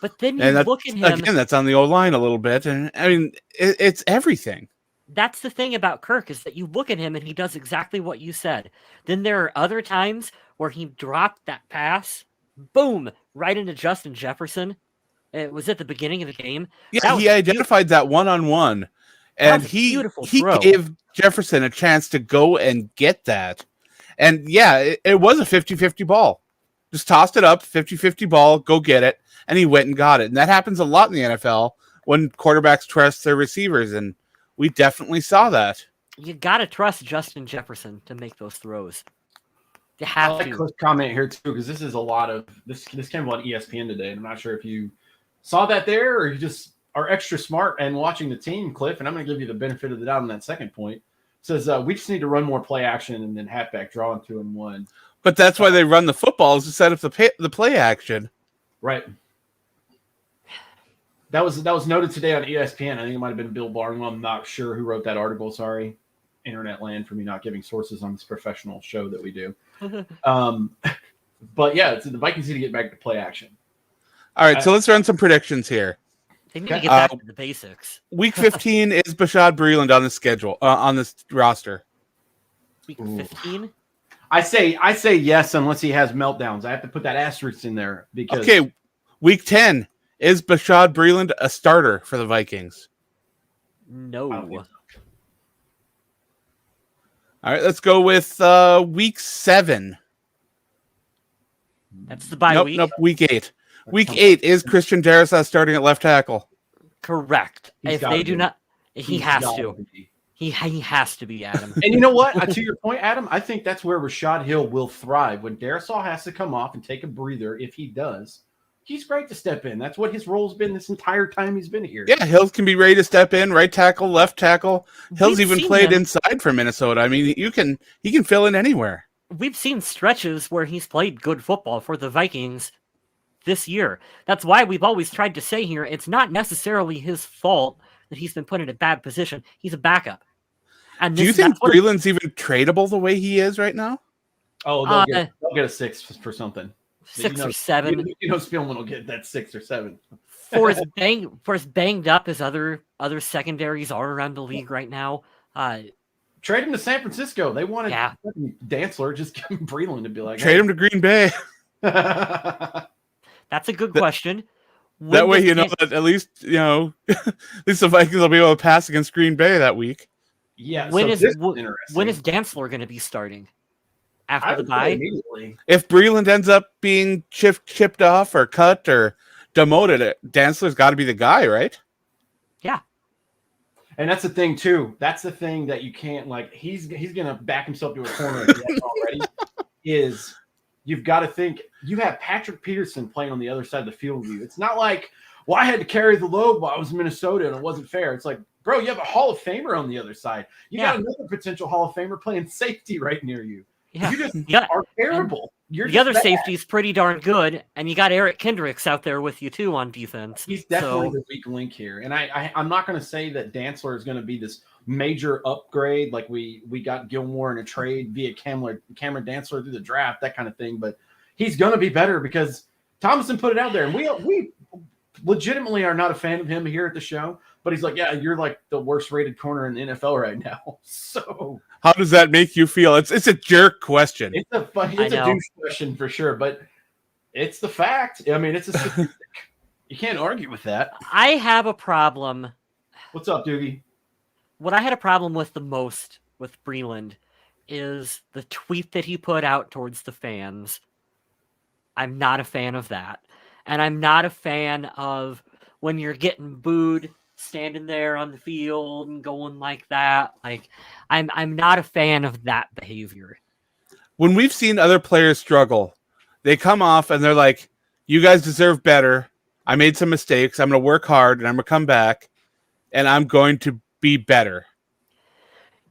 But then you look at him. Again, that's on the O-line a little bit. And I mean, it's everything. That's the thing about Kirk is that you look at him and he does exactly what you said. Then there are other times where he dropped that pass, boom, right into Justin Jefferson. It was at the beginning of the game. Yeah, he identified that one-on-one. And he gave Jefferson a chance to go and get that. And yeah, it was a 50-50 ball. Just tossed it up, 50-50 ball, go get it. And he went and got it. And that happens a lot in the NFL when quarterbacks trust their receivers. And we definitely saw that. You got to trust Justin Jefferson to make those throws. You have to. Cliff comment here, too, because this is a lot of this came on ESPN today. And I'm not sure if you saw that there or you just are extra smart and watching the team, Cliff. And I'm going to give you the benefit of the doubt on that second point. It says we just need to run more play action and then halfback draw in 2-1. But that's why they run the footballs to set up the play action. Right. That was noted today on ESPN. I think it might have been Bill Barnwell. I'm not sure who wrote that article. Sorry, internet land for me not giving sources on this professional show that we do. But yeah, the Vikings need to get back to play action. All right, so let's run some predictions here. They need to get back to the basics. Week 15 is Bashad Breeland on the schedule on this roster. Week 15. I say yes unless he has meltdowns. I have to put that asterisk in there because Week 10. Is Bashad Breeland a starter for the Vikings? No. All right, let's go with Week 7. That's the bye week. Nope, Week 8. Week 8 is Christian Darrisaw starting at left tackle. Correct. If they do not, he has to. He has to be, Adam. And you know what? To your point, Adam, I think that's where Rashad Hill will thrive. When Darrisaw has to come off and take a breather, if he does, he's great to step in. That's what his role's been this entire time he's been here. Yeah, Hills can be ready to step in, right tackle, left tackle. Hills even played inside for Minnesota. I mean, he can fill in anywhere. We've seen stretches where he's played good football for the Vikings this year. That's why we've always tried to say here, it's not necessarily his fault that he's been put in a bad position. He's a backup. And do you think Breeland's even tradable the way he is right now? Oh, they'll get a 6 for something. 6 or 7. Spielman will get that 6 or 7. For as banged up as other secondaries are around the league right now. Trade him to San Francisco. They wanted Dantzler. Just give him Breeland to be like, trade him to Green Bay. That's a good question. That way, that at least the Vikings will be able to pass against Green Bay that week. Yeah. When is Dantzler going to be starting? After the bye? If Breeland ends up being chipped off or cut or demoted, Dantzler's got to be the guy, right? Yeah. And that's the thing, too. That's the thing that you can't, he's going to back himself to a corner already, is you've got to think, you have Patrick Peterson playing on the other side of the field with you. It's not like, well, I had to carry the load while I was in Minnesota and it wasn't fair. It's like, bro, you have a Hall of Famer on the other side. You got another potential Hall of Famer playing safety right near you. Yeah. You just are terrible. The other safety's pretty darn good, and you got Eric Kendricks out there with you too on defense. He's definitely the weak link here. And I'm not going to say that Dantzler is going to be this major upgrade like we got Gilmore in a trade via Cameron Dantzler through the draft, that kind of thing. But he's going to be better because Thomason put it out there, and we legitimately are not a fan of him here at the show. But he's like, yeah, you're like the worst rated corner in the NFL right now. So how does that make you feel? It's a jerk question. It's a douche question for sure, but it's the fact. I mean, it's a statistic. You can't argue with that. I have a problem. What's up, Doogie? What I had a problem with the most with Breeland is the tweet that he put out towards the fans I'm not a fan of that. And I'm not a fan of when you're getting booed, standing there on the field and going like that. Like, I'm not a fan of that behavior. When we've seen other players struggle, they come off and they're like, you guys deserve better. I made some mistakes. I'm going to work hard and I'm going to come back and I'm going to be better.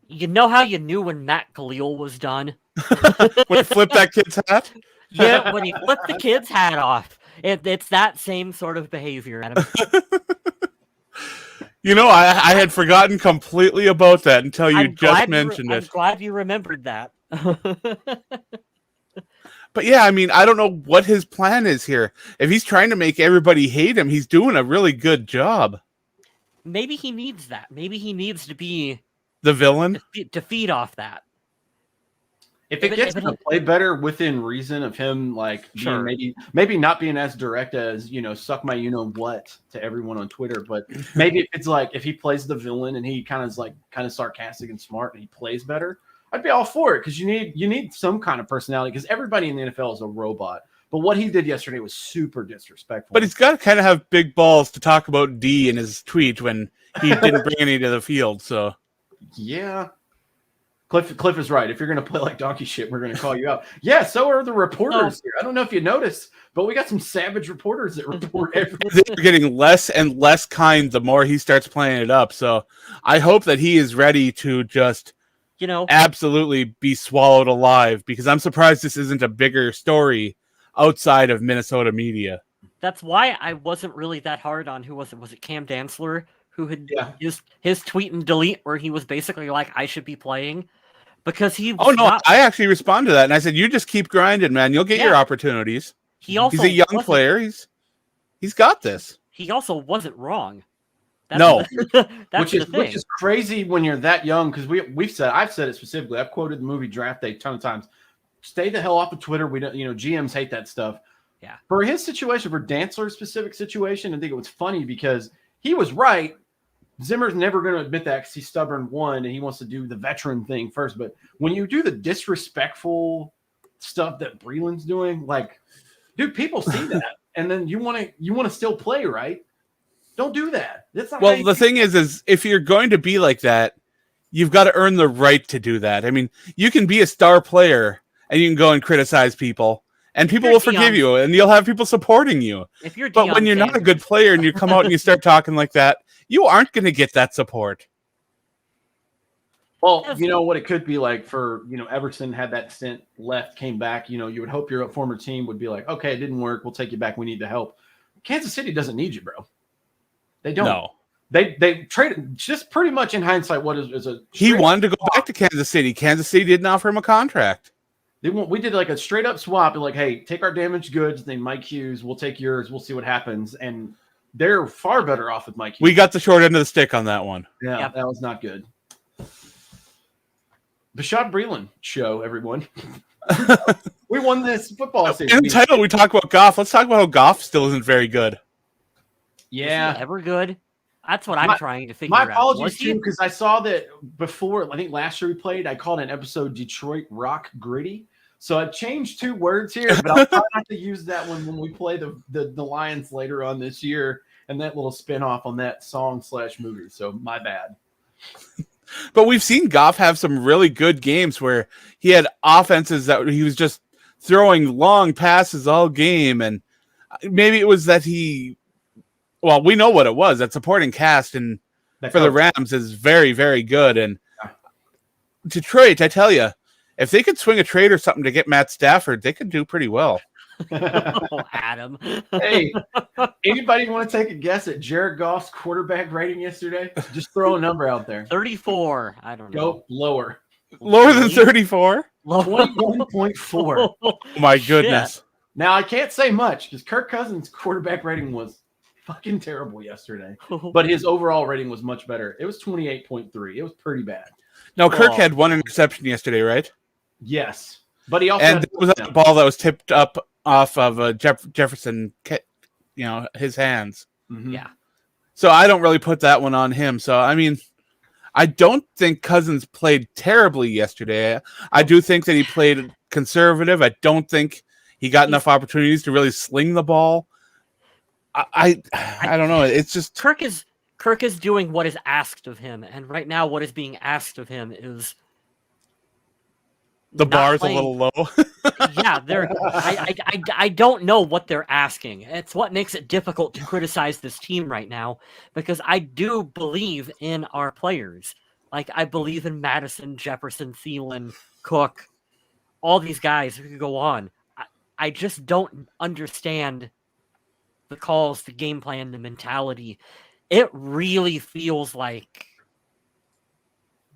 You know how you knew when Matt Khalil was done? When he flipped that kid's hat? Yeah, when he flipped the kid's hat off. It's that same sort of behavior, Adam. You know, I had forgotten completely about that until you just mentioned it. I'm glad you remembered that. But yeah, I mean, I don't know what his plan is here. If he's trying to make everybody hate him, he's doing a really good job. Maybe he needs that. Maybe he needs to be the villain to feed off that. If it gets him to play better within reason of him, like sure. maybe not being as direct as, suck my what to everyone on Twitter, but maybe it's like if he plays the villain and he kind of sarcastic and smart and he plays better, I'd be all for it because you need some kind of personality because everybody in the NFL is a robot. But what he did yesterday was super disrespectful. But he's got to kind of have big balls to talk about D in his tweet when he didn't bring any to the field. So yeah. Cliff is right. If you're going to play like donkey shit, we're going to call you out. Yeah, so are the reporters here. I don't know if you noticed, but we got some savage reporters that report everything. They're getting less and less kind the more he starts playing it up. So I hope that he is ready to just, absolutely be swallowed alive because I'm surprised this isn't a bigger story outside of Minnesota media. That's why I wasn't really that hard on who was it? Was it Cam Dantzler who had used his tweet and delete where he was basically like, I should be playing? Because he I actually responded to that and I said, you just keep grinding, man. You'll get your opportunities. He's a young player. He's got this. He also wasn't wrong. Which is crazy when you're that young because I've said it specifically. I've quoted the movie Draft Day a ton of times. Stay the hell off of Twitter. We don't, GMs hate that stuff. Yeah. For his situation, for Dantzler's specific situation, I think it was funny because he was right. Zimmer's never going to admit that because he's stubborn, one, and he wants to do the veteran thing first. But when you do the disrespectful stuff that Breland's doing, like, dude, people see that, and then you want to still play, right? Don't do that. That's not the thing is if you're going to be like that, you've got to earn the right to do that. I mean, you can be a star player and you can go and criticize people, and people will forgive you, and you'll have people supporting you. But when you're not a good player and you come out and you start talking like that, you aren't going to get that support. Well, you know what it could be like for, Everson had that stint left, came back. You would hope your former team would be like, okay, it didn't work. We'll take you back. We need the help. Kansas City doesn't need you, bro. They don't. No. They traded just pretty much in hindsight. What is a he wanted to go back to Kansas City. Kansas City didn't offer him a contract. We did like a straight up swap and like, hey, take our damaged goods. Then Mike Hughes, we'll take yours. We'll see what happens. And they're far better off with Mike Hughes. We got the short end of the stick on that one. Yeah, that was not good. Bashaud Breeland show, everyone. We won this football season. In the title, we talk about Goff. Let's talk about how Goff still isn't very good. Yeah. Is he ever good? That's what I'm trying to figure out. My apologies, too, because I saw that before, I think last year we played, I called an episode Detroit Rock Gritty. So I changed 2 words here, but I'll try not to use that one when we play the Lions later on this year and that little spinoff on that song/movie. So my bad. But we've seen Goff have some really good games where he had offenses that he was just throwing long passes all game. And maybe it was that we know what it was. That supporting cast and for the Rams is very, very good. And Detroit, I tell you, if they could swing a trade or something to get Matt Stafford, they could do pretty well. Oh, Adam. Hey, anybody want to take a guess at Jared Goff's quarterback rating yesterday? Just throw a number out there. 34. I don't know. Go lower. Lower than 34? 21.4. Oh, my goodness. Shit. Now, I can't say much because Kirk Cousins' quarterback rating was fucking terrible yesterday. But his overall rating was much better. It was 28.3. It was pretty bad. No, Kirk had 1 interception yesterday, right? Yes. But he also had it was a ball that was tipped up off of Jefferson, his hands. Mm-hmm. Yeah. So I don't really put that one on him. So, I mean, I don't think Cousins played terribly yesterday. I do think that he played conservative. I don't think He got enough opportunities to really sling the ball. I don't know. It's just Kirk is doing what is asked of him, and right now what is being asked of him is the bar's a little low. Yeah, I don't know what they're asking. It's what makes it difficult to criticize this team right now, because I do believe in our players. Like, I believe in Madison, Jefferson, Thielen, Cook, all these guys who could go on. I just don't understand the calls, the game plan, the mentality. It really feels like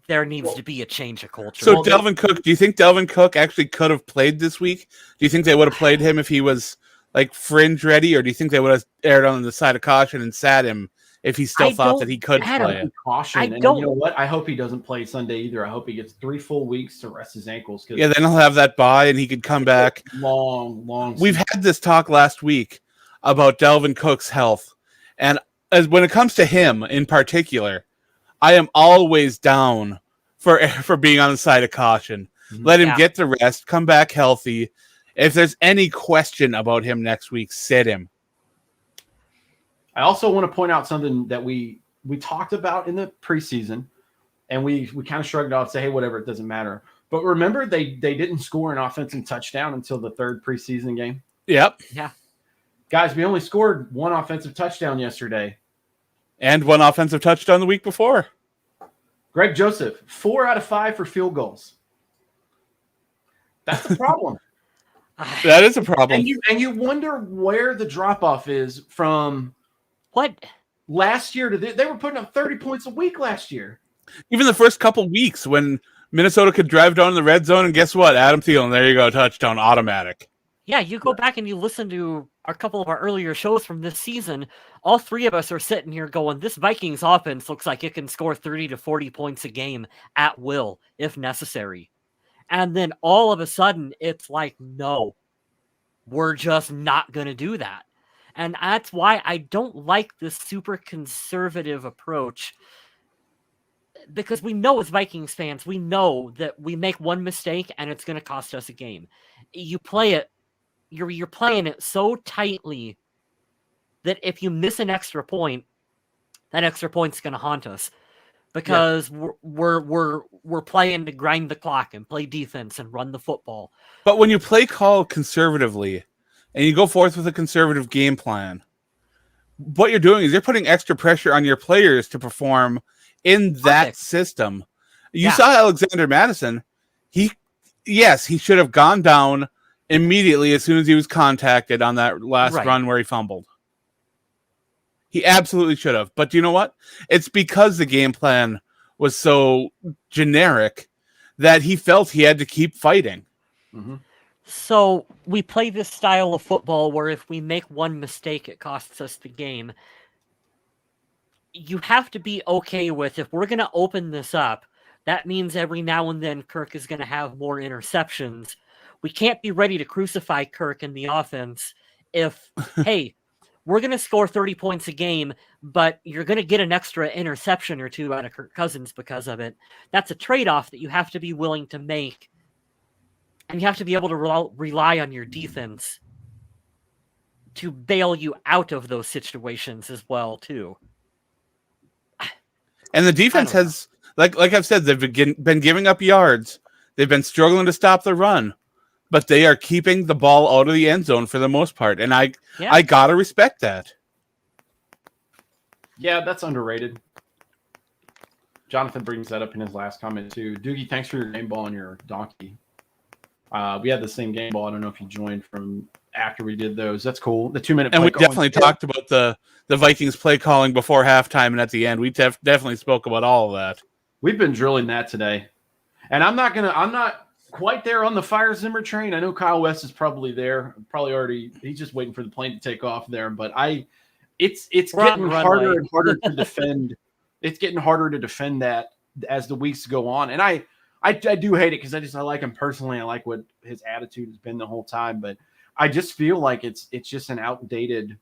there needs to be a change of culture. So Dalvin Cook, do you think Dalvin Cook actually could have played this week? Do you think they would have played him if he was like fringe ready, or do you think they would have erred on the side of caution and sat him if he still thought that he could play it? Caution. And you know what? I hope he doesn't play Sunday either. I hope he gets 3 full weeks to rest his ankles. Yeah, then he'll have that bye and he could come back. Long. We've had this talk last week about Dalvin Cook's health, and as when it comes to him in particular, I am always down for being on the side of caution. Let him get the rest, come back healthy. If there's any question about him next week, sit him. I also want to point out something that we talked about in the preseason, and we kind of shrugged off, say, hey, whatever, it doesn't matter. But remember, they didn't score an offensive touchdown until the 3rd preseason game. Yep. Yeah. Guys, we only scored 1 offensive touchdown yesterday. And 1 offensive touchdown the week before. Greg Joseph, 4 out of 5 for field goals. That's a problem. That is a problem. And you wonder where the drop-off is from what last year to they were putting up 30 points a week last year. Even the first couple weeks when Minnesota could drive down in the red zone, and guess what? Adam Thielen, there you go, touchdown, automatic. Yeah, you go back and you listen to a couple of our earlier shows from this season, all 3 of us are sitting here going, this Vikings offense looks like it can score 30 to 40 points a game at will, if necessary. And then all of a sudden, it's like, no, we're just not going to do that. And that's why I don't like this super conservative approach, because we know as Vikings fans, we know that we make one mistake and it's going to cost us a game. You play it, you're playing it so tightly that if you miss an extra point, that extra point's going to haunt us, because we're playing to grind the clock and play defense and run the football. But when you play call conservatively and you go forth with a conservative game plan, what you're doing is you're putting extra pressure on your players to perform in that system. You saw Alexander Madison. He should have gone down immediately as soon as he was contacted on that last run where he fumbled. He absolutely should have. But you know what? It's because the game plan was so generic that he felt he had to keep fighting. Mm-hmm. So we play this style of football where if we make one mistake, it costs us the game. You have to be okay with, if we're going to open this up, that means every now and then Kirk is going to have more interceptions. We can't be ready to crucify Kirk in the offense if, hey, we're going to score 30 points a game, but you're going to get an extra interception or 2 out of Kirk Cousins because of it. That's a trade-off that you have to be willing to make, and you have to be able to rely on your defense to bail you out of those situations as well, too. And the defense has, like I've said, they've been giving up yards. They've been struggling to stop the run, but they are keeping the ball out of the end zone for the most part. And I gotta respect that. Yeah, that's underrated. Jonathan brings that up in his last comment too. Doogie, thanks for your game ball and your donkey. We had the same game ball. I don't know if you joined from after we did those. That's cool. The 2-minute and we definitely talked about the Vikings play calling before halftime and at the end. We definitely spoke about all of that. We've been drilling that today, and I'm not quite there on the Fire Zimmer train. I know Kyle West is probably there, he's just waiting for the plane to take off there. But it's getting harder and harder to defend. It's getting harder to defend that as the weeks go on, and I do hate it because I like him personally. I like what his attitude has been the whole time, but I just feel like it's just an outdated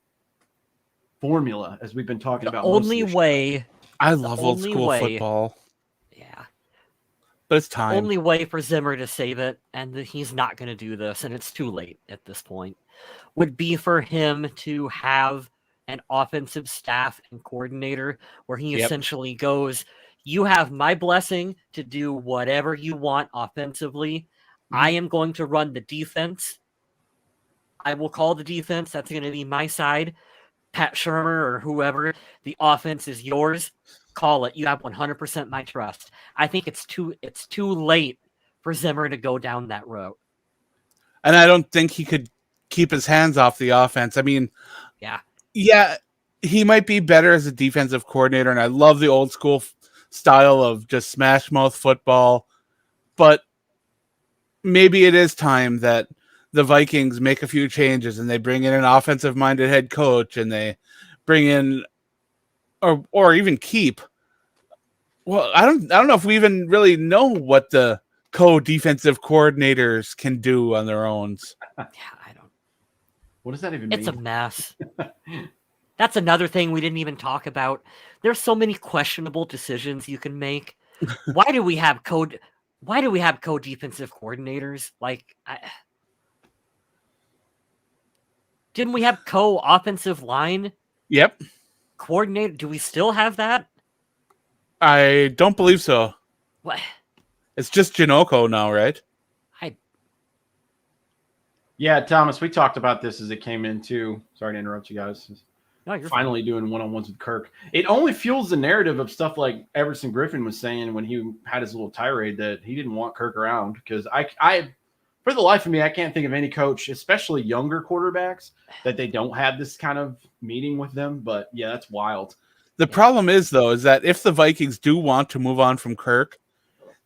formula, as we've been talking about. Only way. I love old school football. Yeah. But it's time. Only way for Zimmer to save it, and he's not going to do this, and it's too late at this point, would be for him to have an offensive staff and coordinator where he essentially goes, you have my blessing to do whatever you want offensively. I am going to run the defense. I will call the defense. That's going to be my side. Pat Shermer or whoever, the offense is yours. Call it. You have 100% my trust. I think it's too late for Zimmer to go down that road. And I don't think he could keep his hands off the offense. I mean, yeah, he might be better as a defensive coordinator, and I love the old school style of just smash mouth football. But maybe it is time that the Vikings make a few changes and they bring in an offensive minded head coach and they bring in or even keep. Well, I don't know if we even really know what the co-defensive coordinators can do on their own. Yeah, I don't. What does that even mean? It's a mess. That's another thing we didn't even talk about. There's so many questionable decisions you can make. Why do we have co-defensive coordinators? Like, didn't we have co-offensive line? Yep. Coordinator? Do we still have that? I don't believe so. What? It's just Janoko now, right? Yeah, Thomas, we talked about this as it came into. Sorry to interrupt you guys. No, you're finally doing one-on-ones with Kirk. It only fuels the narrative of stuff like Everson Griffin was saying when he had his little tirade that he didn't want Kirk around. Because I, for the life of me, I can't think of any coach, especially younger quarterbacks, that they don't have this kind of meeting with them. But yeah, that's wild. The problem is, though, is that if the Vikings do want to move on from Kirk,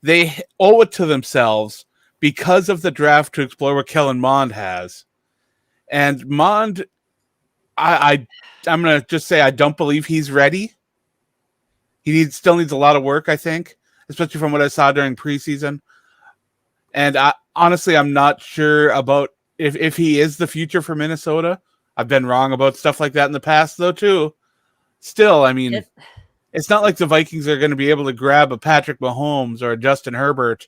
they owe it to themselves because of the draft to explore what Kellen Mond has. And Mond, I'm going to just say I don't believe he's ready. He still needs a lot of work, I think, especially from what I saw during preseason. And honestly, I'm not sure about if he is the future for Minnesota. I've been wrong about stuff like that in the past, though, too. Still, I mean, it's not like the Vikings are going to be able to grab a Patrick Mahomes or a Justin Herbert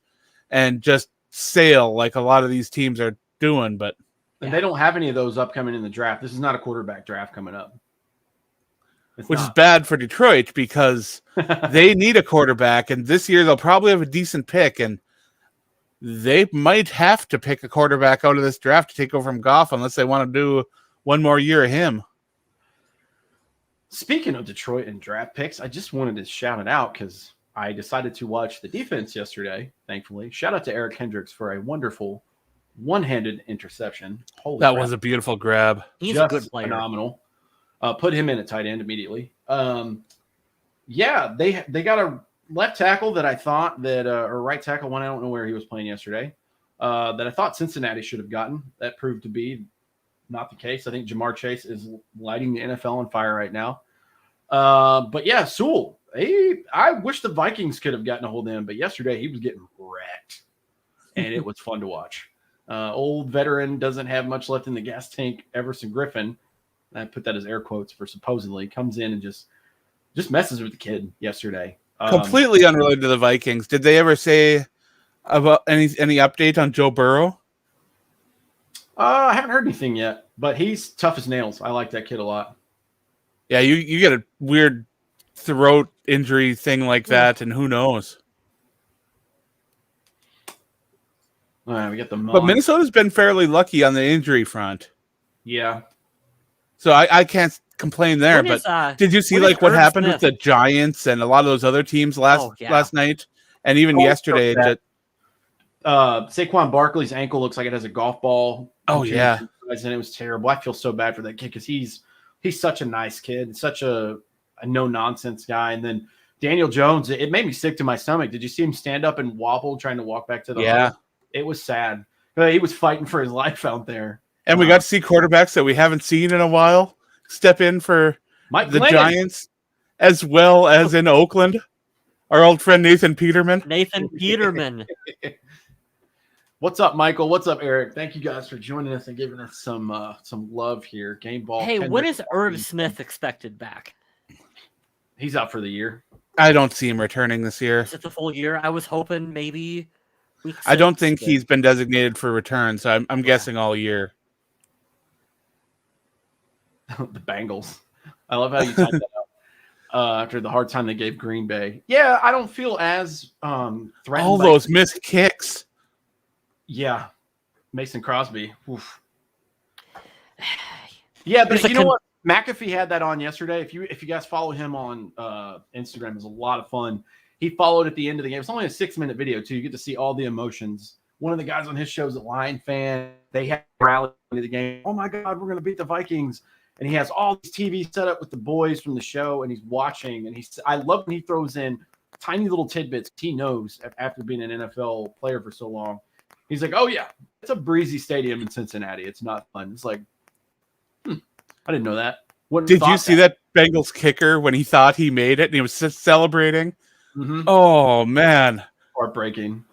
and just sail like a lot of these teams are doing. But and they don't have any of those upcoming in the draft. This is not a quarterback draft coming up. Which is bad for Detroit because they need a quarterback. And this year they'll probably have a decent pick. And they might have to pick a quarterback out of this draft to take over from Goff unless they want to do one more year of him. Speaking of Detroit and draft picks, I just wanted to shout it out because I decided to watch the defense yesterday, thankfully. Shout out to Eric Hendricks for a wonderful one-handed interception. Holy crap. Was a beautiful grab. He's just a good player. Phenomenal. Put him in at tight end immediately. Yeah, they got a left tackle that I thought that, or right tackle one, I don't know where he was playing yesterday, that I thought Cincinnati should have gotten. That proved to be not the case. I think Jamar Chase is lighting the NFL on fire right now. But yeah, Sewell. I wish the Vikings could have gotten a hold of him, but yesterday he was getting wrecked, and it was fun to watch. Old veteran doesn't have much left in the gas tank. Everson Griffin, I put that as air quotes for supposedly, comes in and just messes with the kid yesterday. Completely unrelated to the Vikings. Did they ever say about any update on Joe Burrow? I haven't heard anything yet, but he's tough as nails. I like that kid a lot. Yeah, you get a weird throat injury thing like that, and who knows? All right, we got the But Minnesota's been fairly lucky on the injury front. Yeah. So I can't complain there. But did you see like what happened with the Giants and a lot of those other teams last night? And even yesterday that Saquon Barkley's ankle looks like it has a golf ball. Oh yeah. And it was terrible. I feel so bad for that kid because he's such a nice kid, such a no-nonsense guy. And then Daniel Jones, it made me sick to my stomach. Did you see him stand up and wobble trying to walk back to the hole? It was sad. He was fighting for his life out there. And we got to see quarterbacks that we haven't seen in a while step in for the Giants, as well as in Oakland. Our old friend Nathan Peterman. What's up, Michael? What's up, Eric? Thank you guys for joining us and giving us some love here. Game ball. Hey, when is Irv Smith expected back? He's out for the year. I don't see him returning this year. Is it the full year? I was hoping maybe week 6. I don't think he's been designated for return, so I'm guessing all year. The Bengals. I love how you typed that out after the hard time they gave Green Bay. Yeah, I don't feel as threatened. All those missed kicks. Yeah, Mason Crosby. Oof. Yeah, but you know what? McAfee had that on yesterday. If you guys follow him on Instagram, it's a lot of fun. He followed at the end of the game. It's only a 6-minute video too. You get to see all the emotions. One of the guys on his show is a Lion fan. They had rallied into the game. Oh my God, we're gonna beat the Vikings. And he has all these TVs set up with the boys from the show, and he's watching. And I love when he throws in tiny little tidbits. He knows after being an NFL player for so long. He's like, "Oh yeah, it's a breezy stadium in Cincinnati. It's not fun." It's like, I didn't know that. Did you see that Bengals kicker when he thought he made it and he was just celebrating? Mm-hmm. Oh man, heartbreaking.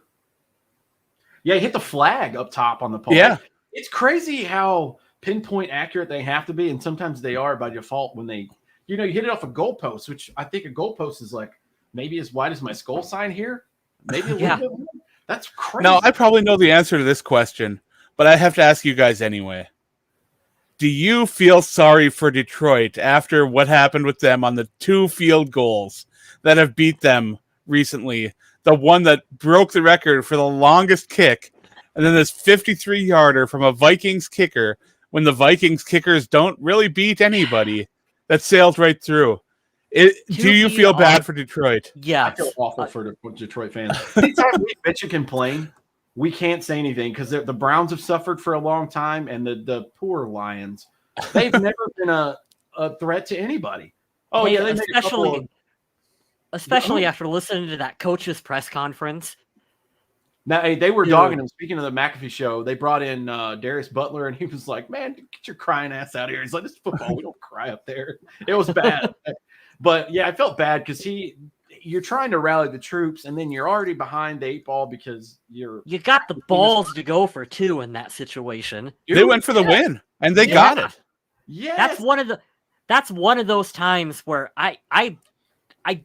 Yeah, he hit the flag up top on the pole. Yeah, it's crazy how pinpoint accurate they have to be, and sometimes they are by default when they, you hit it off a goalpost, which I think a goalpost is like maybe as wide as my skull sign here, maybe a little bit more. That's crazy. No, I probably know the answer to this question, but I have to ask you guys anyway. Do you feel sorry for Detroit after what happened with them on the 2 field goals that have beat them recently? The one that broke the record for the longest kick, and then this 53-yarder from a Vikings kicker when the Vikings kickers don't really beat anybody that sailed right through. Do you feel bad for Detroit? Yeah. I feel awful for the Detroit fans. Anytime we bitch and complain, we can't say anything because the Browns have suffered for a long time, and the poor Lions, they've never been a threat to anybody. Oh, hey, yeah, they especially after listening to that coach's press conference. Now, hey, they were dogging him. Speaking of the McAfee show, they brought in Darius Butler, and he was like, "Man, get your crying ass out of here." He's like, "This is football. We don't cry up there." It was bad. But, yeah, I felt bad because you're trying to rally the troops, and then you're already behind the 8 ball because you got the balls to go for 2 in that situation. They went for the win, and they got it. Yeah, that's one of those times where I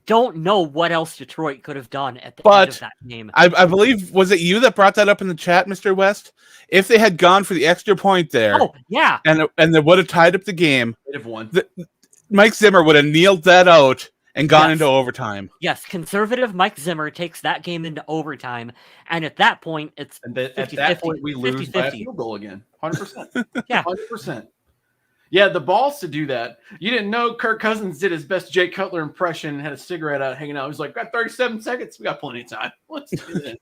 don't know what else Detroit could have done at the end of that game. I believe, was it you that brought that up in the chat, Mr. West? If they had gone for the extra point there, and they would have tied up the game, they'd have won. Mike Zimmer would have kneeled that out and gone into overtime. Yes, conservative Mike Zimmer takes that game into overtime, and at that point, it's 50-50. At that point, we lose by a field goal again. 100%. Yeah, 100%. Yeah, the balls to do that. You didn't know Kirk Cousins did his best Jay Cutler impression and had a cigarette out hanging out. He was like, "Got 37 seconds. We got plenty of time. Let's do this."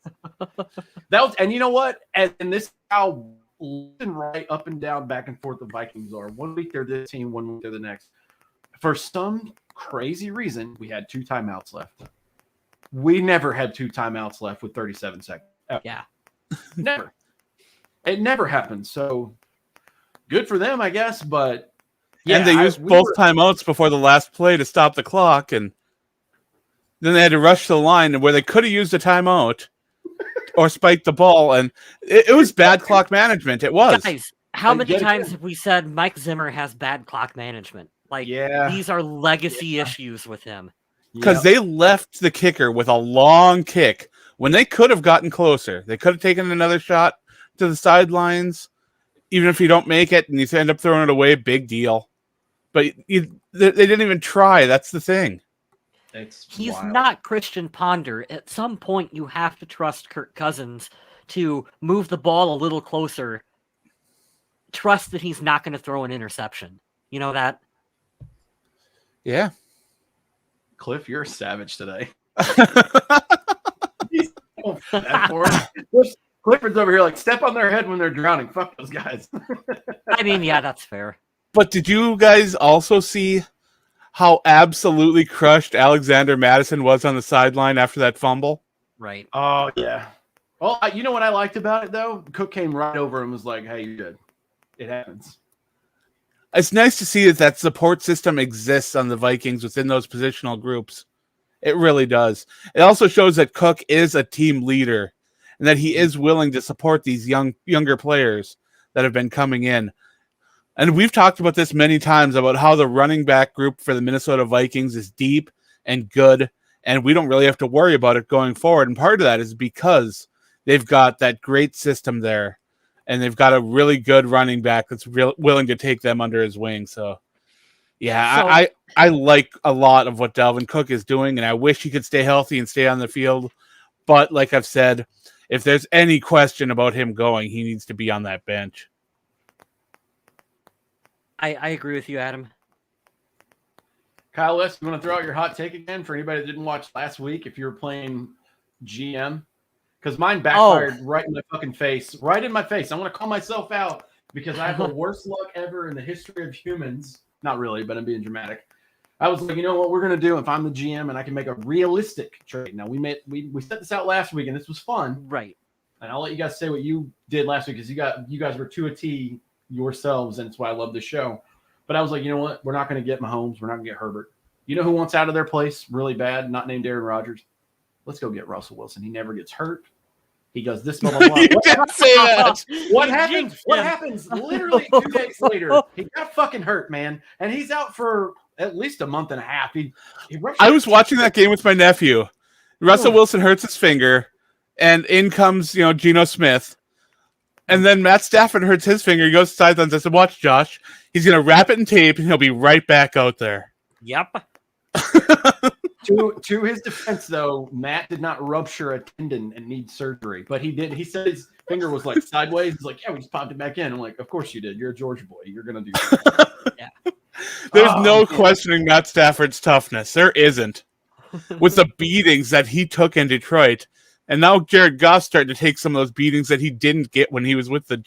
And you know what? And this is how left and right, up and down, back and forth the Vikings are. 1 week they're this team, 1 week they're the next. For some crazy reason, we had 2 timeouts left. We never had 2 timeouts left with 37 seconds. Ever. Yeah. Never. It never happened. So good for them, I guess. But yeah, and they used both timeouts before the last play to stop the clock, and then they had to rush to the line where they could have used a timeout or spiked the ball, and it was bad clock management. It was. Guys, how many times have we said Mike Zimmer has bad clock management? Like, these are legacy issues with him. Because they left the kicker with a long kick when they could have gotten closer. They could have taken another shot to the sidelines. Even if you don't make it and you end up throwing it away, big deal. But they didn't even try. That's the thing. He's not Christian Ponder. At some point, you have to trust Kirk Cousins to move the ball a little closer. Trust that he's not going to throw an interception. You know that? Yeah. Cliff, you're a savage today. Clifford's over here like, step on their head when they're drowning. Fuck those guys. I mean, yeah, that's fair. But did you guys also see how absolutely crushed Alexander Madison was on the sideline after that fumble? Right. Oh, yeah. Well, you know what I liked about it, though? Cook came right over and was like, "Hey, you're good. It happens." It's nice to see that support system exists on the Vikings within those positional groups. It really does. It also shows that Cook is a team leader and that he is willing to support these younger players that have been coming in. And we've talked about this many times about how the running back group for the Minnesota Vikings is deep and good and we don't really have to worry about it going forward. And part of that is because they've got that great system there, and they've got a really good running back that's willing to take them under his wing. So, yeah, I like a lot of what Dalvin Cook is doing, and I wish he could stay healthy and stay on the field. But like I've said, if there's any question about him going, he needs to be on that bench. I agree with you, Adam. Kyle West, you want to throw out your hot take again for anybody that didn't watch last week if you were playing GM? Because mine backfired right in my fucking face. Right in my face. I want to call myself out because I have the worst luck ever in the history of humans. Not really, but I'm being dramatic. I was like, you know what we're going to do if I'm the GM and I can make a realistic trade. Now, we set this out last week, and this was fun. Right. And I'll let you guys say what you did last week because you guys were to a T yourselves, and it's why I love the show. But I was like, you know what? We're not going to get Mahomes. We're not going to get Herbert. You know who wants out of their place really bad, not named Aaron Rodgers? Let's go get Russell Wilson. He never gets hurt. He does this, blah, blah, blah. You didn't say that. What happens literally 2 days later? He got fucking hurt, man. And he's out for at least a month and a half. I was watching that game with my nephew. Russell Wilson hurts his finger, and in comes, Geno Smith. And then Matt Stafford hurts his finger. He goes to sidelines. I said, watch, Josh. He's going to wrap it in tape, and he'll be right back out there. Yep. To his defense, though, Matt did not rupture a tendon and need surgery. But he did. He said his finger was like sideways. He's like, yeah, we just popped it back in. I'm like, of course you did. You're a Georgia boy. You're going to do that. Yeah. There's no questioning Matt Stafford's toughness. There isn't. With the beatings that he took in Detroit. And now Jared Goff's starting to take some of those beatings that he didn't get when he was with the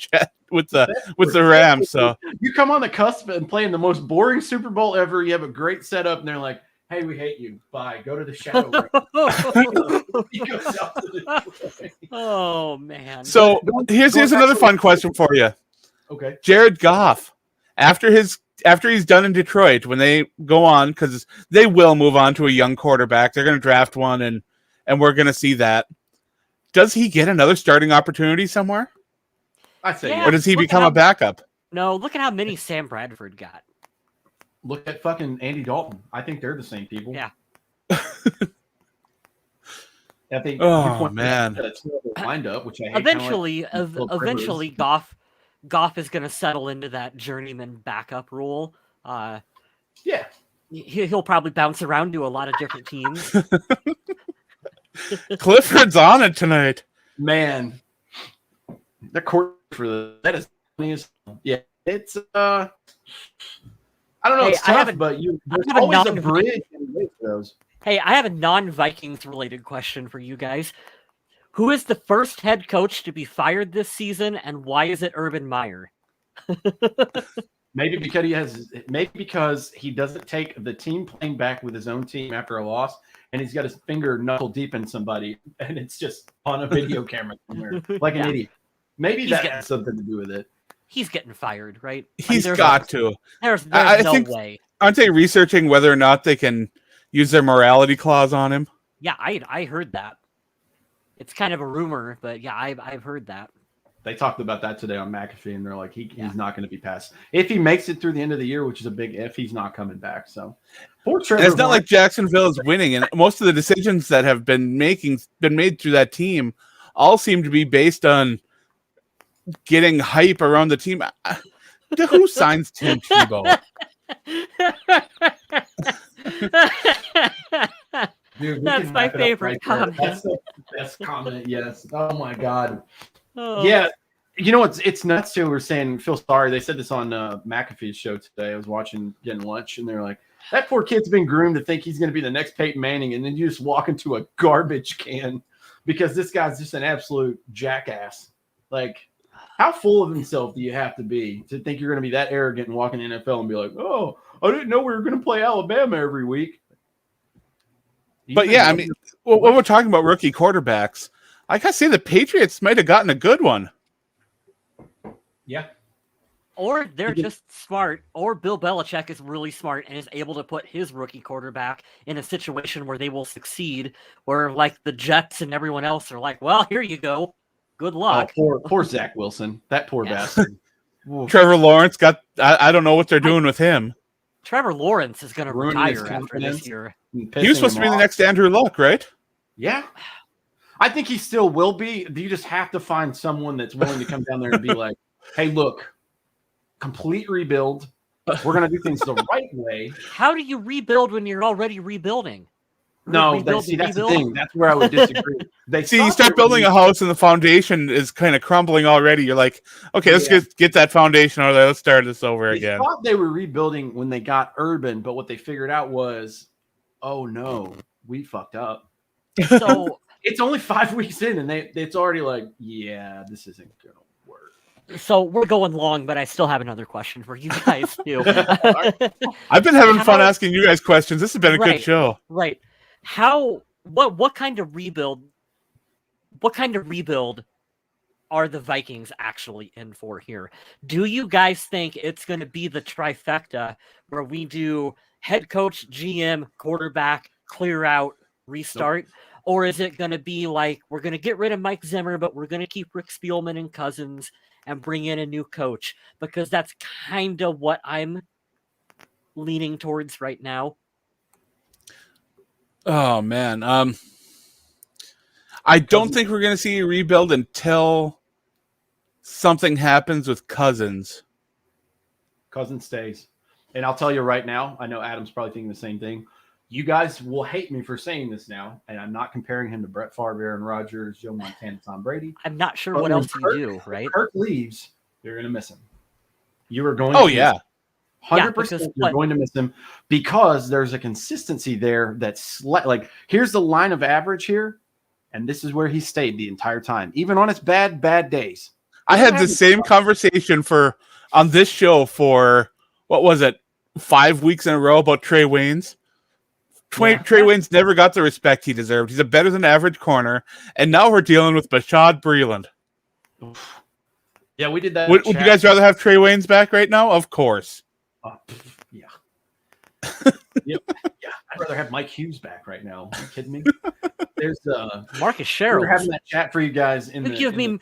Rams. So you come on the cusp and play in the most boring Super Bowl ever. You have a great setup, and they're like, "Hey, we hate you. Bye. Go to the shadow." Oh man. So here's another fun question for you. Okay. Jared Goff, after he's done in Detroit, when they go on, because they will move on to a young quarterback, they're going to draft one, and we're going to see that. Does he get another starting opportunity somewhere? I say, yeah. Or does he become a backup? No, look at how many Sam Bradford got. Look at fucking Andy Dalton. I think they're the same people. Yeah. I think. Oh man. Lined up, which I hate, eventually, Goff is going to settle into that journeyman backup role. Yeah. He'll probably bounce around to a lot of different teams. Clifford's on it tonight. Man, the court for that is yeah. It's I don't know. It's tough, but there's always a bridge in those. Hey, I have a non-Vikings related question for you guys. Who is the first head coach to be fired this season, and why is it Urban Meyer? Maybe because he doesn't take the team playing back with his own team after a loss, and he's got his finger knuckle deep in somebody, and it's just on a video camera somewhere, like an idiot. Maybe that has something to do with it. He's getting fired, right? He's got to. There's no way. Aren't they researching whether or not they can use their morality clause on him? Yeah, I heard that. It's kind of a rumor, but yeah, I've heard that. They talked about that today on McAfee, and they're like, he's not going to be passed. If he makes it through the end of the year, which is a big if, he's not coming back. So, it's not like Jacksonville is winning, and most of the decisions that have been made through that team all seem to be based on getting hype around the team. Who signs Tim Tebow? Dude, that's my favorite comment. That's the best comment. Yes. Oh my God. Oh. Yeah, you know what's it's nuts too. We're saying feel sorry. They said this on McAfee's show today. I was getting lunch, and they're like, "That poor kid's been groomed to think he's going to be the next Peyton Manning," and then you just walk into a garbage can because this guy's just an absolute jackass. Like, how full of himself do you have to be to think you're going to be that arrogant and walk in the NFL and be like, "Oh, I didn't know we were going to play Alabama every week." But yeah, I mean, when we're talking about rookie quarterbacks, I gotta say the Patriots might have gotten a good one. Yeah. Or they're just smart, or Bill Belichick is really smart and is able to put his rookie quarterback in a situation where they will succeed, where like the Jets and everyone else are like, well, here you go. Good luck. Oh, poor Zach Wilson. That poor bastard. Trevor Lawrence I don't know what they're doing with him. Trevor Lawrence is going to retire after this year. He was supposed to be the next Andrew Luck, right? Yeah. I think he still will be. You just have to find someone that's willing to come down there and be like, hey, look, complete rebuild. We're going to do things the right way. How do you rebuild when you're already rebuilding? No, that's the thing. That's where I would disagree. You start building a house and the foundation is kind of crumbling already. You're like, okay, let's get that foundation over there. Let's start this over again. They thought they were rebuilding when they got Urban, but what they figured out was, oh no, we fucked up. So it's only 5 weeks in, and it's already like, yeah, this isn't gonna work. So we're going long, but I still have another question for you guys too. I've been having fun asking you guys questions. This has been a good show. Right. What kind of rebuild are the Vikings actually in for here? Do you guys think it's going to be the trifecta where we do head coach, GM, quarterback, clear out, restart? Nope. Or is it going to be like, we're going to get rid of Mike Zimmer, but we're going to keep Rick Spielman and Cousins and bring in a new coach? Because that's kind of what I'm leaning towards right now. Oh, man. I don't think we're going to see a rebuild until something happens with Cousins. Cousins stays. And I'll tell you right now, I know Adam's probably thinking the same thing. You guys will hate me for saying this now, and I'm not comparing him to Brett Favre, Aaron Rodgers, Joe Montana, Tom Brady. I'm not sure what else you do, right? Kirk leaves, you're going to miss him. You are going to miss him. 100% you're going to miss him because there's a consistency there that's like, here's the line of average here, and this is where he stayed the entire time, even on his bad days. I had the same conversation on this show for, what was it, 5 weeks in a row about Trey Waynes. Trey Waynes never got the respect he deserved. He's a better than average corner, and now we're dealing with Bashaud Breeland. Yeah, we did that. Would you guys rather have Trey Waynes back right now? Of course. Yeah. Yep. Yeah, I'd rather have Mike Hughes back right now. Are you kidding me? There's Marcus Sherrills. We're having that chat for you guys. You give me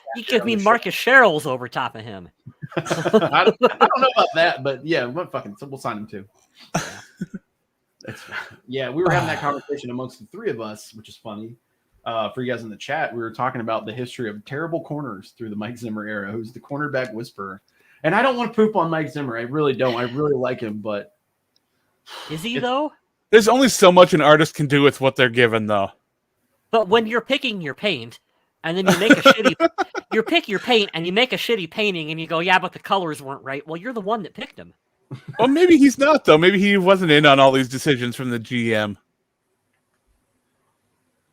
Marcus Sherrills over top of him. I don't know about that, but yeah, we'll sign him too. Yeah, we were having that conversation amongst the three of us, which is funny. For you guys in the chat, we were talking about the history of terrible corners through the Mike Zimmer era, who's the cornerback whisperer. And I don't want to poop on Mike Zimmer. I really don't. I really like him, but is he though? There's only so much an artist can do with what they're given, though. But when you're picking your paint, and then you make a you pick your paint and you make a shitty painting, and you go, yeah, but the colors weren't right. Well, you're the one that picked them. Well, maybe he's not, though. Maybe he wasn't in on all these decisions from the GM.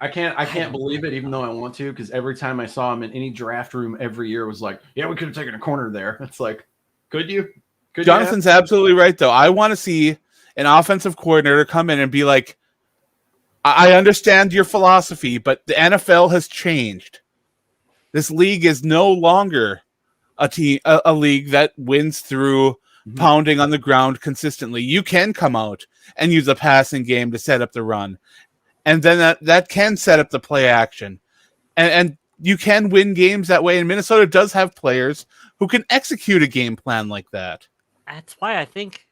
I can't believe it, even though I want to, because every time I saw him in any draft room every year, it was like, yeah, we could have taken a corner there. It's like, could you? Jonathan's absolutely right, though. I want to see an offensive coordinator come in and be like, I understand your philosophy, but the NFL has changed. This league is no longer a league that wins through pounding on the ground consistently. You can come out and use a passing game to set up the run. And then that can set up the play action. And you can win games that way. And Minnesota does have players who can execute a game plan like that. That's why I think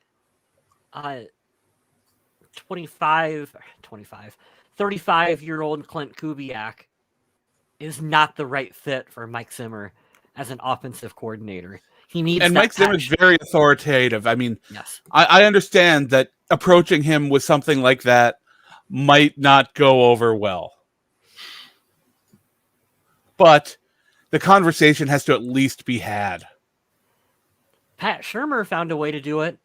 35-year-old Clint Kubiak is not the right fit for Mike Zimmer as an offensive coordinator. He needs and Mike Zimmer is very authoritative. I mean, yes. I understand that approaching him with something like that might not go over well. But the conversation has to at least be had. Pat Shurmur found a way to do it.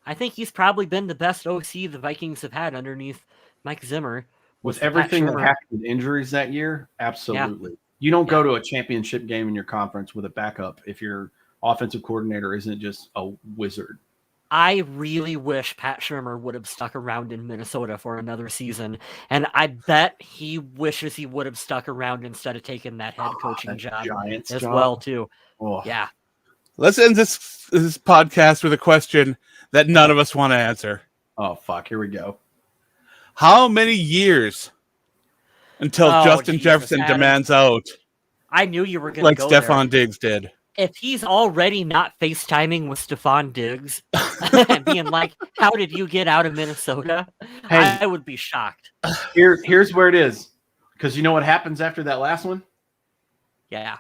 I think he's probably been the best OC the Vikings have had underneath Mike Zimmer. With everything that happened with injuries that year, absolutely. Yeah. You don't go to a championship game in your conference with a backup if your offensive coordinator isn't just a wizard. I really wish Pat Shurmur would have stuck around in Minnesota for another season, and I bet he wishes he would have stuck around instead of taking that head coaching job as well, too. Oh. Yeah. Let's end this podcast with a question that none of us want to answer. Oh, fuck. Here we go. How many years until Justin Jefferson demands out? I knew you were going to go Stephon Diggs did. if he's already not FaceTiming with Stephon Diggs and being like, "How did you get out of Minnesota?" Hey. I would be shocked. Here's where it is, because you know what happens after that last one? Yeah.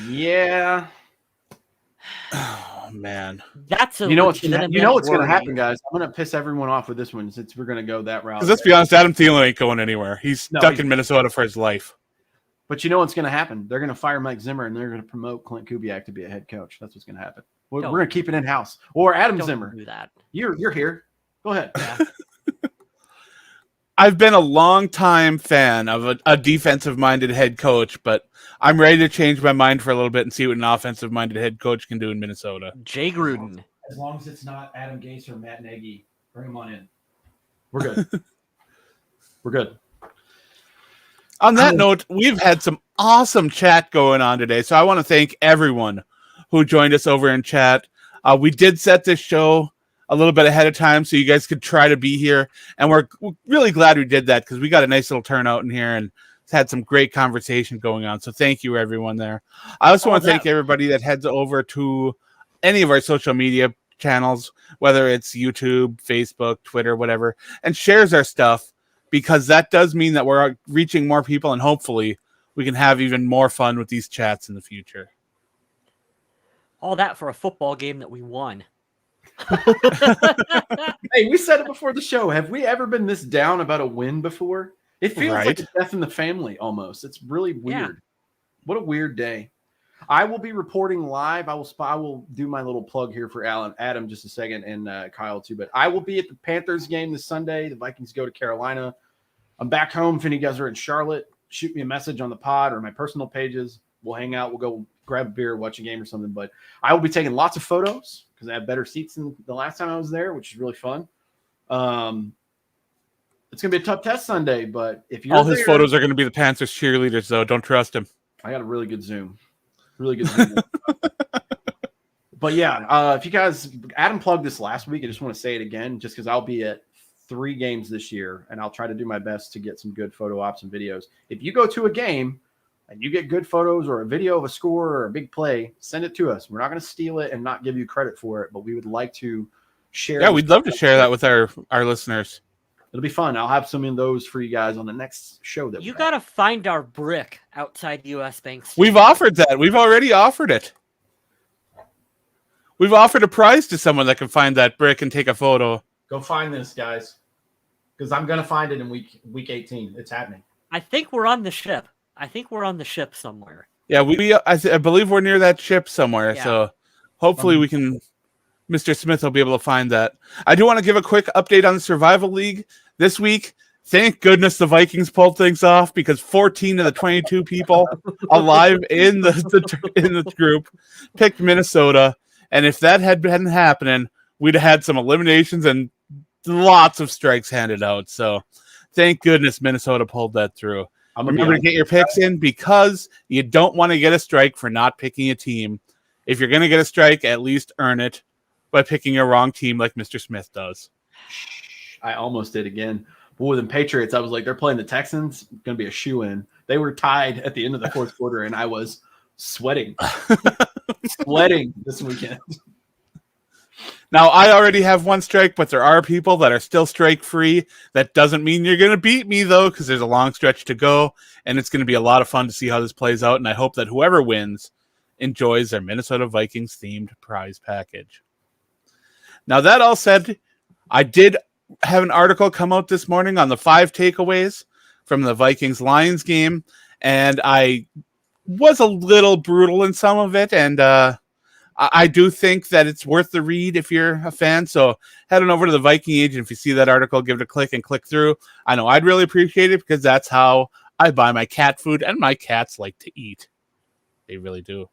Yeah. Oh man. That's a You know what's going to worry. happen, guys. I'm going to piss everyone off with this one since we're going to go that route. Because let's be honest, Adam Thielen ain't going anywhere. He's stuck in Minnesota for his life. But you know what's going to happen? They're going to fire Mike Zimmer and they're going to promote Clint Kubiak to be a head coach. That's what's going to happen. We're going to keep it in house. Or Adam Zimmer. Do that. You're here. Go ahead. Yeah. I've been a long-time fan of a defensive-minded head coach, but I'm ready to change my mind for a little bit and see what an offensive-minded head coach can do in Minnesota. Jay Gruden. As long as it's not Adam Gase or Matt Nagy, bring them on in. We're good. We're good. On that note, we've had some awesome chat going on today, so I want to thank everyone who joined us over in chat. We did set this show a little bit ahead of time so you guys could try to be here, and we're really glad we did that because we got a nice little turnout in here and had some great conversation going on. So thank you, everyone there. I also want to thank everybody that heads over to any of our social media channels, whether it's YouTube, Facebook, Twitter, whatever, and shares our stuff, because that does mean that we're reaching more people and hopefully we can have even more fun with these chats in the future. All that for a football game that we won. Hey, we said it before the show. Have we ever been this down about a win before? It feels like a death in the family almost. It's really weird. Yeah. What a weird day. I will be reporting live. I will do my little plug here for Adam just a second, and Kyle too. But I will be at the Panthers game this Sunday. The Vikings go to Carolina. I'm back home. If any of you guys are in Charlotte, shoot me a message on the pod or my personal pages. We'll hang out. We'll go grab a beer, watch a game or something. But I will be taking lots of photos because I have better seats than the last time I was there, which is really fun. It's going to be a tough test Sunday, but if you're all his photos are going to be the Panthers cheerleaders, though. Don't trust him. I got a really good Zoom. Really good Zoom. But yeah, if you guys, Adam plugged this last week. I just want to say it again, just because I'll be at 3 games this year, and I'll try to do my best to get some good photo ops and videos. If you go to a game and you get good photos or a video of a score or a big play, send it to us. We're not going to steal it and not give you credit for it, but we would like to share. Yeah, we'd love to share that with our listeners. It'll be fun. I'll have some of those for you guys on the next show. That you got to find our brick outside U.S. Bank. We've offered that. We've already offered it. We've offered a prize to someone that can find that brick and take a photo. Go find this, guys, because I'm going to find it in week 18. It's happening. I think we're on the ship. Somewhere. Yeah, I believe we're near that ship somewhere. Yeah. So hopefully we can. Mr. Smith will be able to find that. I do want to give a quick update on the Survival League this week. Thank goodness the Vikings pulled things off, because 14 of the 22 people alive in the group picked Minnesota. And if that had been happening, we'd have had some eliminations and lots of strikes handed out. So thank goodness Minnesota pulled that through. Remember to get your picks in, because you don't want to get a strike for not picking a team. If you're going to get a strike, at least earn it by picking a wrong team like Mr. Smith does. I almost did again. But with the Patriots, I was like, they're playing the Texans. Going to be a shoe-in. They were tied at the end of the fourth quarter, and I was sweating. Sweating this weekend. Now, I already have one strike, but there are people that are still strike-free. That doesn't mean you're going to beat me, though, because there's a long stretch to go, and it's going to be a lot of fun to see how this plays out, and I hope that whoever wins enjoys their Minnesota Vikings-themed prize package. Now, that all said, I did have an article come out this morning on the 5 takeaways from the Vikings-Lions game, and I was a little brutal in some of it, and I do think that it's worth the read if you're a fan. So head on over to the Viking Age, and if you see that article, give it a click and click through. I know I'd really appreciate it, because that's how I buy my cat food, and my cats like to eat. They really do.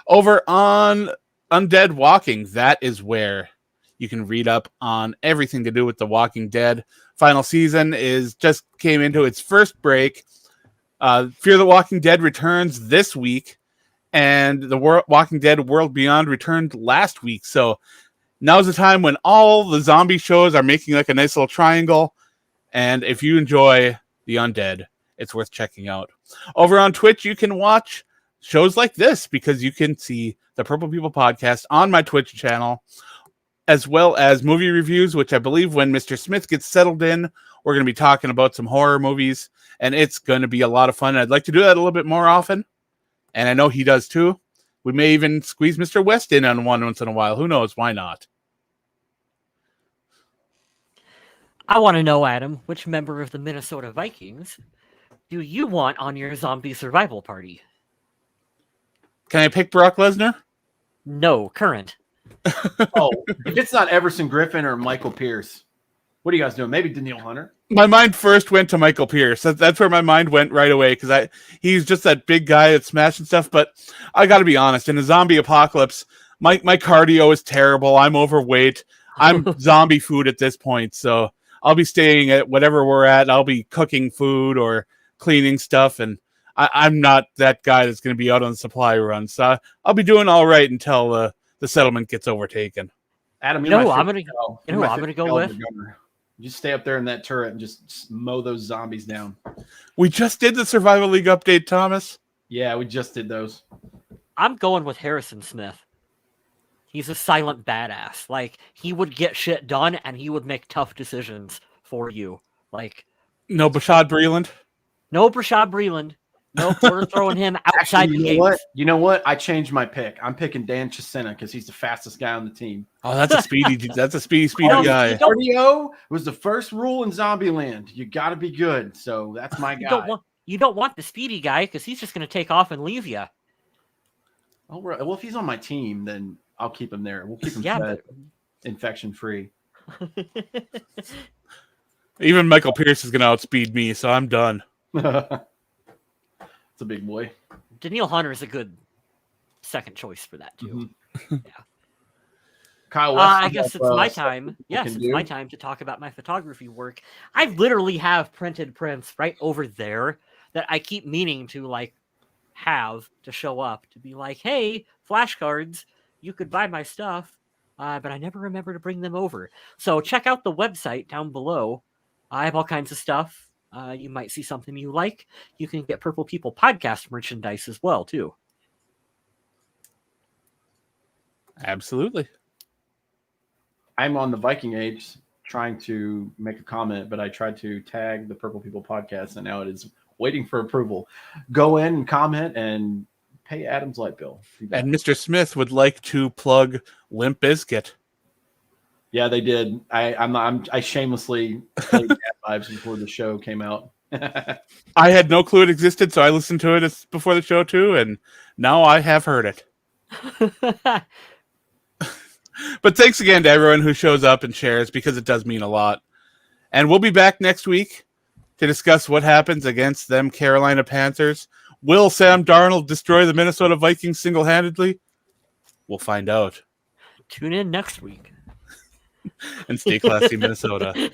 Over on Undead Walking, that is where you can read up on everything to do with The Walking Dead. Final season just came into its first break. Fear the Walking Dead returns this week, and the Walking Dead World Beyond returned last week. So now's the time when all the zombie shows are making like a nice little triangle. And if you enjoy The Undead, it's worth checking out. Over on Twitch, you can watch shows like this because you can see the Purple People podcast on my Twitch channel, as well as movie reviews, which I believe when Mr. Smith gets settled in, we're going to be talking about some horror movies, and it's going to be a lot of fun. I'd like to do that a little bit more often, and I know he does too. We may even squeeze Mr. West in on one once in a while. Who knows? Why not? I want to know, Adam, which member of the Minnesota Vikings do you want on your zombie survival party? Can I pick Brock Lesnar? No, current. Oh, if it's not Everson Griffin or Michael Pierce, what are you guys doing? Maybe Daniil Hunter? My mind first went to Michael Pierce. That's where my mind went right away because he's just that big guy that's smashing stuff. But I got to be honest, in a zombie apocalypse, my cardio is terrible. I'm overweight. I'm zombie food at this point, so I'll be staying at whatever we're at. I'll be cooking food or cleaning stuff, and I'm not that guy that's going to be out on the supply run. So I'll be doing all right until the settlement gets overtaken. Adam, I'm gonna go with. You stay up there in that turret and just mow those zombies down. We just did the Survival League update, Thomas. Yeah, we just did those. I'm going with Harrison Smith. He's a silent badass. Like, he would get shit done and he would make tough decisions for you. Like, no Bashad Breeland. No Brashad Breeland. No, we're throwing him outside the gates. You know what? I changed my pick. I'm picking Dan Chisena because he's the fastest guy on the team. Oh, that's a speedy guy. Cardio was the first rule in Zombieland. You got to be good. So that's my guy. You don't want the speedy guy because he's just going to take off and leave you. Oh, well, if he's on my team, then I'll keep him there. We'll keep him infection free. Even Michael Pierce is going to outspeed me, so I'm done. It's a big boy. Daniil Hunter is a good second choice for that too. Mm-hmm. Yeah. Kyle, I guess it's my time. Yes, it's my time to talk about my photography work. I literally have printed prints right over there that I keep meaning to have to show up to be like, hey, flashcards, you could buy my stuff, but I never remember to bring them over. So check out the website down below. I have all kinds of stuff. You might see something you like. You can get Purple People podcast merchandise as well, too. Absolutely. I'm on the Viking Age trying to make a comment, but I tried to tag the Purple People podcast, and now it is waiting for approval. Go in and comment and pay Adam's light bill. And Mr. Smith would like to plug Limp Bizkit. Yeah, they did. I shamelessly played Bad Vibes before the show came out. I had no clue it existed, so I listened to it before the show too, and now I have heard it. But thanks again to everyone who shows up and shares, because it does mean a lot. And we'll be back next week to discuss what happens against them Carolina Panthers. Will Sam Darnold destroy the Minnesota Vikings single-handedly? We'll find out. Tune in next week. And stay classy, Minnesota.